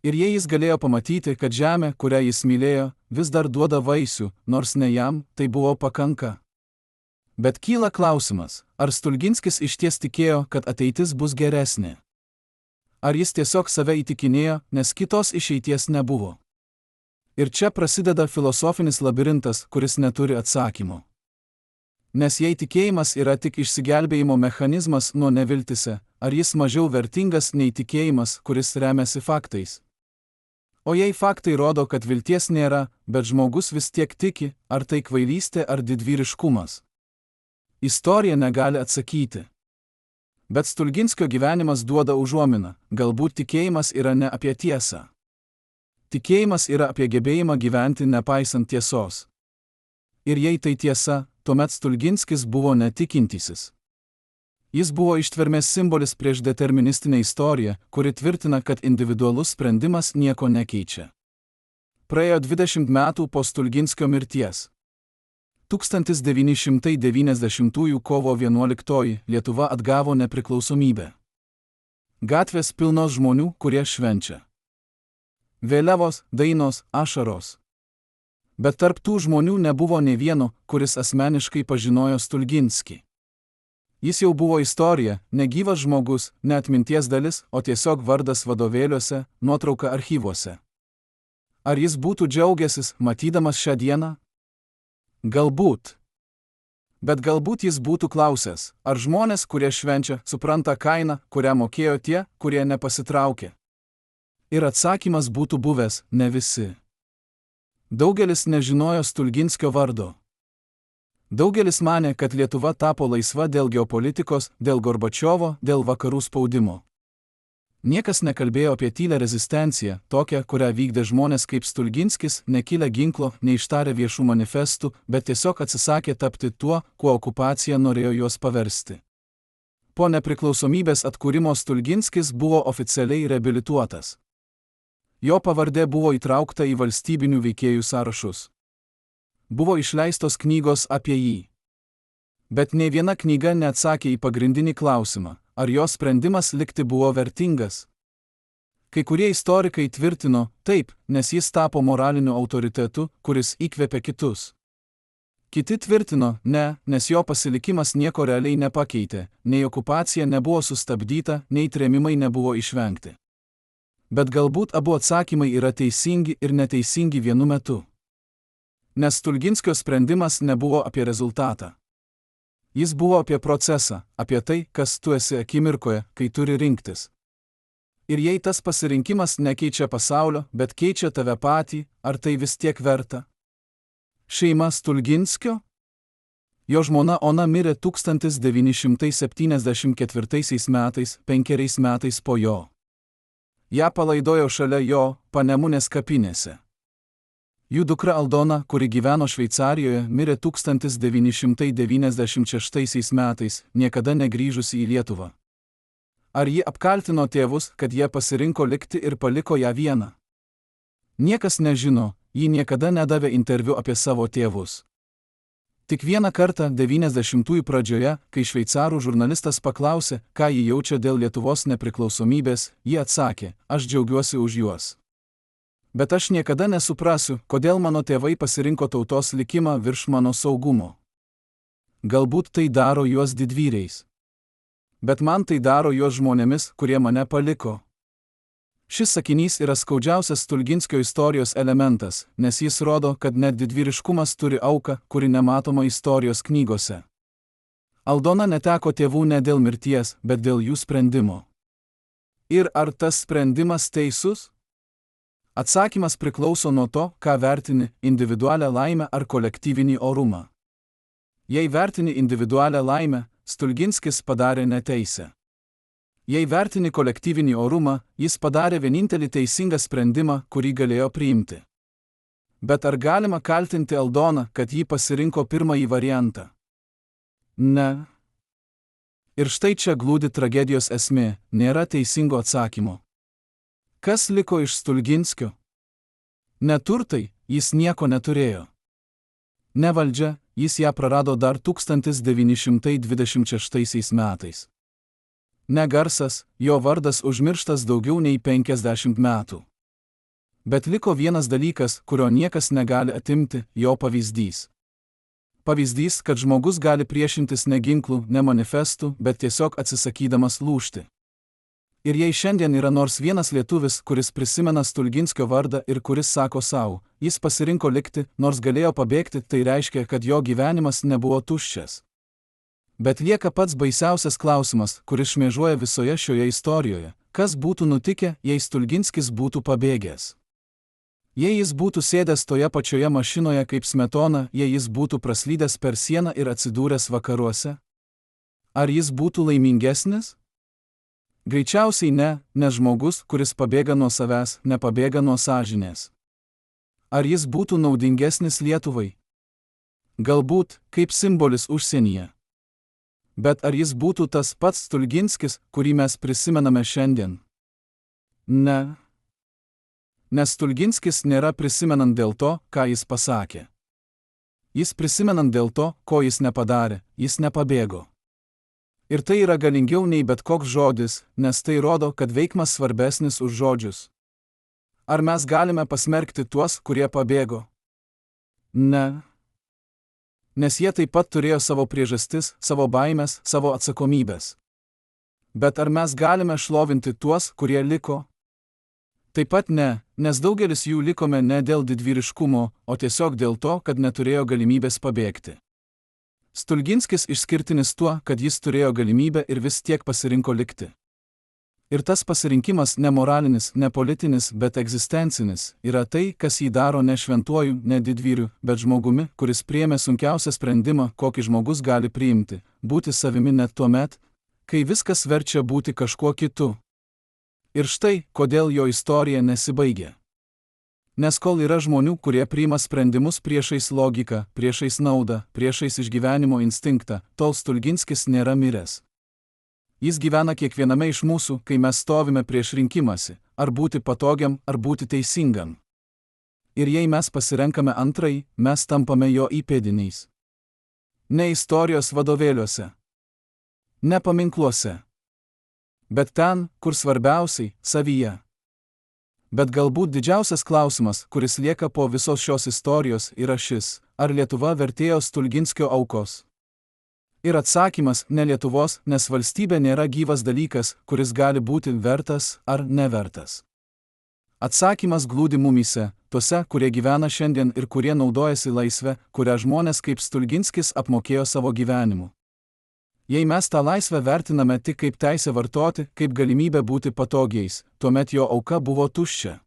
Ir jei jis galėjo pamatyti, kad žemė, kurią jis mylėjo, vis dar duoda vaisių, nors ne jam, tai buvo pakanka. Bet kyla klausimas, ar Stulginskis išties tikėjo, kad ateitis bus geresnė? Ar jis tiesiog save įtikinėjo, nes kitos išeities nebuvo? Ir čia prasideda filosofinis labirintas, kuris neturi atsakymo. Nes jei tikėjimas yra tik išsigelbėjimo mechanizmas nuo neviltise, ar jis mažiau vertingas nei tikėjimas, kuris remiasi faktais? O jei faktai rodo, kad vilties nėra, bet žmogus vis tiek tiki, ar tai kvailystė ar didvyriškumas? Istorija negali atsakyti. Bet Stulginskio gyvenimas duoda užuominą, galbūt tikėjimas yra ne apie tiesą. Tikėjimas yra apie gebėjimą gyventi nepaisant tiesos. Ir jei tai tiesa, tuomet Stulginskis buvo netikintysis. Jis buvo ištvermės simbolis prieš deterministinę istoriją, kuri tvirtina, kad individualus sprendimas nieko nekeičia. Praėjo 20 metų po Stulginskio mirties. 1990 kovo 11 Lietuva atgavo nepriklausomybę. Gatvės pilnos žmonių, kurie švenčia. Vėliavos, dainos, ašaros. Bet tarp tų žmonių nebuvo nė vieno, kuris asmeniškai pažinojo Stulginskį. Jis jau buvo istorija, ne gyvas žmogus, ne atminties dalis, o tiesiog vardas vadovėliuose, nuotrauka archyvuose. Ar jis būtų džiaugęsis, matydamas šią dieną? Galbūt. Bet galbūt jis būtų klausęs, ar žmonės, kurie švenčia, supranta kainą, kurią mokėjo tie, kurie nepasitraukė. Ir atsakymas būtų buvęs, ne visi. Daugelis nežinojo Stulginskio vardo. Daugelis manė, kad Lietuva tapo laisva dėl geopolitikos, dėl Gorbačiovo, dėl vakarų spaudimo. Niekas nekalbėjo apie tylią rezistenciją, tokią, kurią vykdė žmonės kaip Stulginskis, nekilę ginklo, neištarę viešų manifestų, bet tiesiog atsisakė tapti tuo, kuo okupacija norėjo juos paversti. Po nepriklausomybės atkūrimo Stulginskis buvo oficialiai reabilituotas. Jo pavardė buvo įtraukta į valstybinių veikėjų sąrašus. Buvo išleistos knygos apie jį. Bet nei viena knyga neatsakė į pagrindinį klausimą, ar jo sprendimas likti buvo vertingas. Kai kurie istorikai tvirtino, taip, nes jis tapo moraliniu autoritetu, kuris įkvėpė kitus. Kiti tvirtino, ne, nes jo pasilikimas nieko realiai nepakeitė, nei okupacija nebuvo sustabdyta, nei trėmimai nebuvo išvengti. Bet galbūt abu atsakymai yra teisingi ir neteisingi vienu metu. Nes Stulginskio sprendimas nebuvo apie rezultatą. Jis buvo apie procesą, apie tai, kas tu esi akimirkoje, kai turi rinktis. Ir jei tas pasirinkimas nekeičia pasaulio, bet keičia tave patį, ar tai vis tiek verta? Šeima Stulginskio? Jo žmona Ona mirė 1974 metais, 5 metais po jo. Ją palaidojo šalia jo, Panemunės kapinėse. Jų dukra Aldona, kuri gyveno Šveicarijoje, mirė 1996 metais, niekada negrįžusi į Lietuvą. Ar ji apkaltino tėvus, kad jie pasirinko likti ir paliko ją vieną? Niekas nežino, ji niekada nedavė interviu apie savo tėvus. Tik vieną kartą 90-ųjų pradžioje, kai šveicarų žurnalistas paklausė, ką ji jaučia dėl Lietuvos nepriklausomybės, ji atsakė, aš džiaugiuosi už juos. Bet aš niekada nesuprasiu, kodėl mano tėvai pasirinko tautos likimą virš mano saugumo. Galbūt tai daro juos didvyriais. Bet man tai daro juos žmonėmis, kurie mane paliko. Šis sakinys yra skaudžiausias Stulginskio istorijos elementas, nes jis rodo, kad net didvyriškumas turi auką, kuri nematoma istorijos knygose. Aldona neteko tėvų ne dėl mirties, bet dėl jų sprendimo. Ir ar tas sprendimas teisus? Atsakymas priklauso nuo to, ką vertini – individualią laimę ar kolektyvinį orumą. Jei vertini individualią laimę, Stulginskis padarė neteisę. Jei vertini kolektyvinį orumą, jis padarė vienintelį teisingą sprendimą, kurį galėjo priimti. Bet ar galima kaltinti Aldoną, kad ji pasirinko pirmąjį variantą? Ne. Ir štai čia glūdi tragedijos esmė, nėra teisingo atsakymo. Kas liko iš Stulginskio? Ne turtai, jis nieko neturėjo. Ne valdžia, jis ją prarado dar 1926 metais. Ne garsas, jo vardas užmirštas daugiau nei 50 metų. Bet liko vienas dalykas, kurio niekas negali atimti – jo pavyzdys. Pavyzdys, kad žmogus gali priešintis ne ginklų, ne manifestų, bet tiesiog atsisakydamas lūžti. Ir jei šiandien yra nors vienas lietuvis, kuris prisimena Stulginskio vardą ir kuris sako sau, jis pasirinko likti, nors galėjo pabėgti, tai reiškia, kad jo gyvenimas nebuvo tuščias. Bet lieka pats baisiausias klausimas, kuris šmėžuoja visoje šioje istorijoje. Kas būtų nutikę, jei Stulginskis būtų pabėgęs? Jei jis būtų sėdęs toje pačioje mašinoje kaip Smetona, jei jis būtų praslydęs per sieną ir atsidūręs vakaruose? Ar jis būtų laimingesnis? Greičiausiai ne, nes žmogus, kuris pabėga nuo savęs, nepabėga nuo sąžinės. Ar jis būtų naudingesnis Lietuvai? Galbūt, kaip simbolis užsienyje. Bet ar jis būtų tas pats Stulginskis, kurį mes prisimename šiandien? Ne. Nes Stulginskis nėra prisimenant dėl to, ką jis pasakė. Jis prisimenant dėl to, ko jis nepadarė, jis nepabėgo. Ir tai yra galingiau nei bet koks žodis, nes tai rodo, kad veiksmas svarbesnis už žodžius. Ar mes galime pasmerkti tuos, kurie pabėgo? Ne. Nes jie taip pat turėjo savo priežastis, savo baimės, savo atsakomybės. Bet ar mes galime šlovinti tuos, kurie liko? Taip pat ne, nes daugelis jų likome ne dėl didvyriškumo, o tiesiog dėl to, kad neturėjo galimybės pabėgti. Stulginskis išskirtinis tuo, kad jis turėjo galimybę ir vis tiek pasirinko likti. Ir tas pasirinkimas ne moralinis, ne politinis, bet egzistencinis, yra tai, kas jį daro ne šventuoju, ne didvyriu, bet žmogumi, kuris priėmė sunkiausią sprendimą, kokį žmogus gali priimti – būti savimi net tuomet, kai viskas verčia būti kažkuo kitu. Ir štai, kodėl jo istorija nesibaigia. Nes kol yra žmonių, kurie priima sprendimus priešais logiką, priešais naudą, priešais išgyvenimo instinktą, tol Stulginskis nėra miręs. Jis gyvena kiekviename iš mūsų, kai mes stovime prieš rinkimąsi, ar būti patogiam, ar būti teisingam. Ir jei mes pasirenkame antrąjį, mes tampame jo įpėdiniais. Ne istorijos vadovėliuose. Ne paminkluose. Bet ten, kur svarbiausiai – savyje. Bet galbūt didžiausias klausimas, kuris lieka po visos šios istorijos, yra šis: ar Lietuva vertėjo Stulginskio aukos? Ir atsakymas – ne Lietuvos, nes valstybė nėra gyvas dalykas, kuris gali būti vertas ar nevertas. Atsakymas glūdi mumyse, tuose, kurie gyvena šiandien ir kurie naudojasi laisvę, kurią žmonės kaip Stulginskis apmokėjo savo gyvenimu. Jei mes tą laisvę vertiname tik kaip teisę vartoti, kaip galimybę būti patogiais, tuomet jo auka buvo tuščia.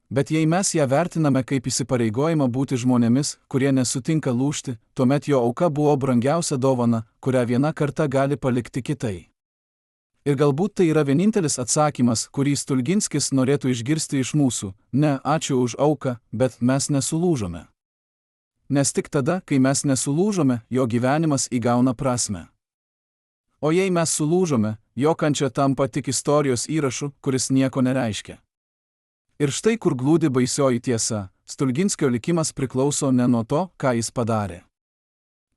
Bet jei mes ją vertiname kaip įsipareigojimą būti žmonėmis, kurie nesutinka lūžti, tuomet jo auka buvo brangiausia dovana, kurią viena karta gali palikti kitai. Ir galbūt tai yra vienintelis atsakymas, kurį Stulginskis norėtų išgirsti iš mūsų: ne, ačiū už auką, bet mes nesulūžome. Nes tik tada, kai mes nesulūžome, jo gyvenimas įgauna prasmę. O jei mes sulūžome, jo kančia tampa tik istorijos įrašu, kuris nieko nereiškia. Ir štai kur glūdi baisioji tiesa: Stulginskio likimas priklauso ne nuo to, ką jis padarė.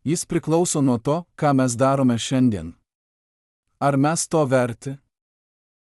Jis priklauso nuo to, ką mes darome šiandien. Ar mes to verti?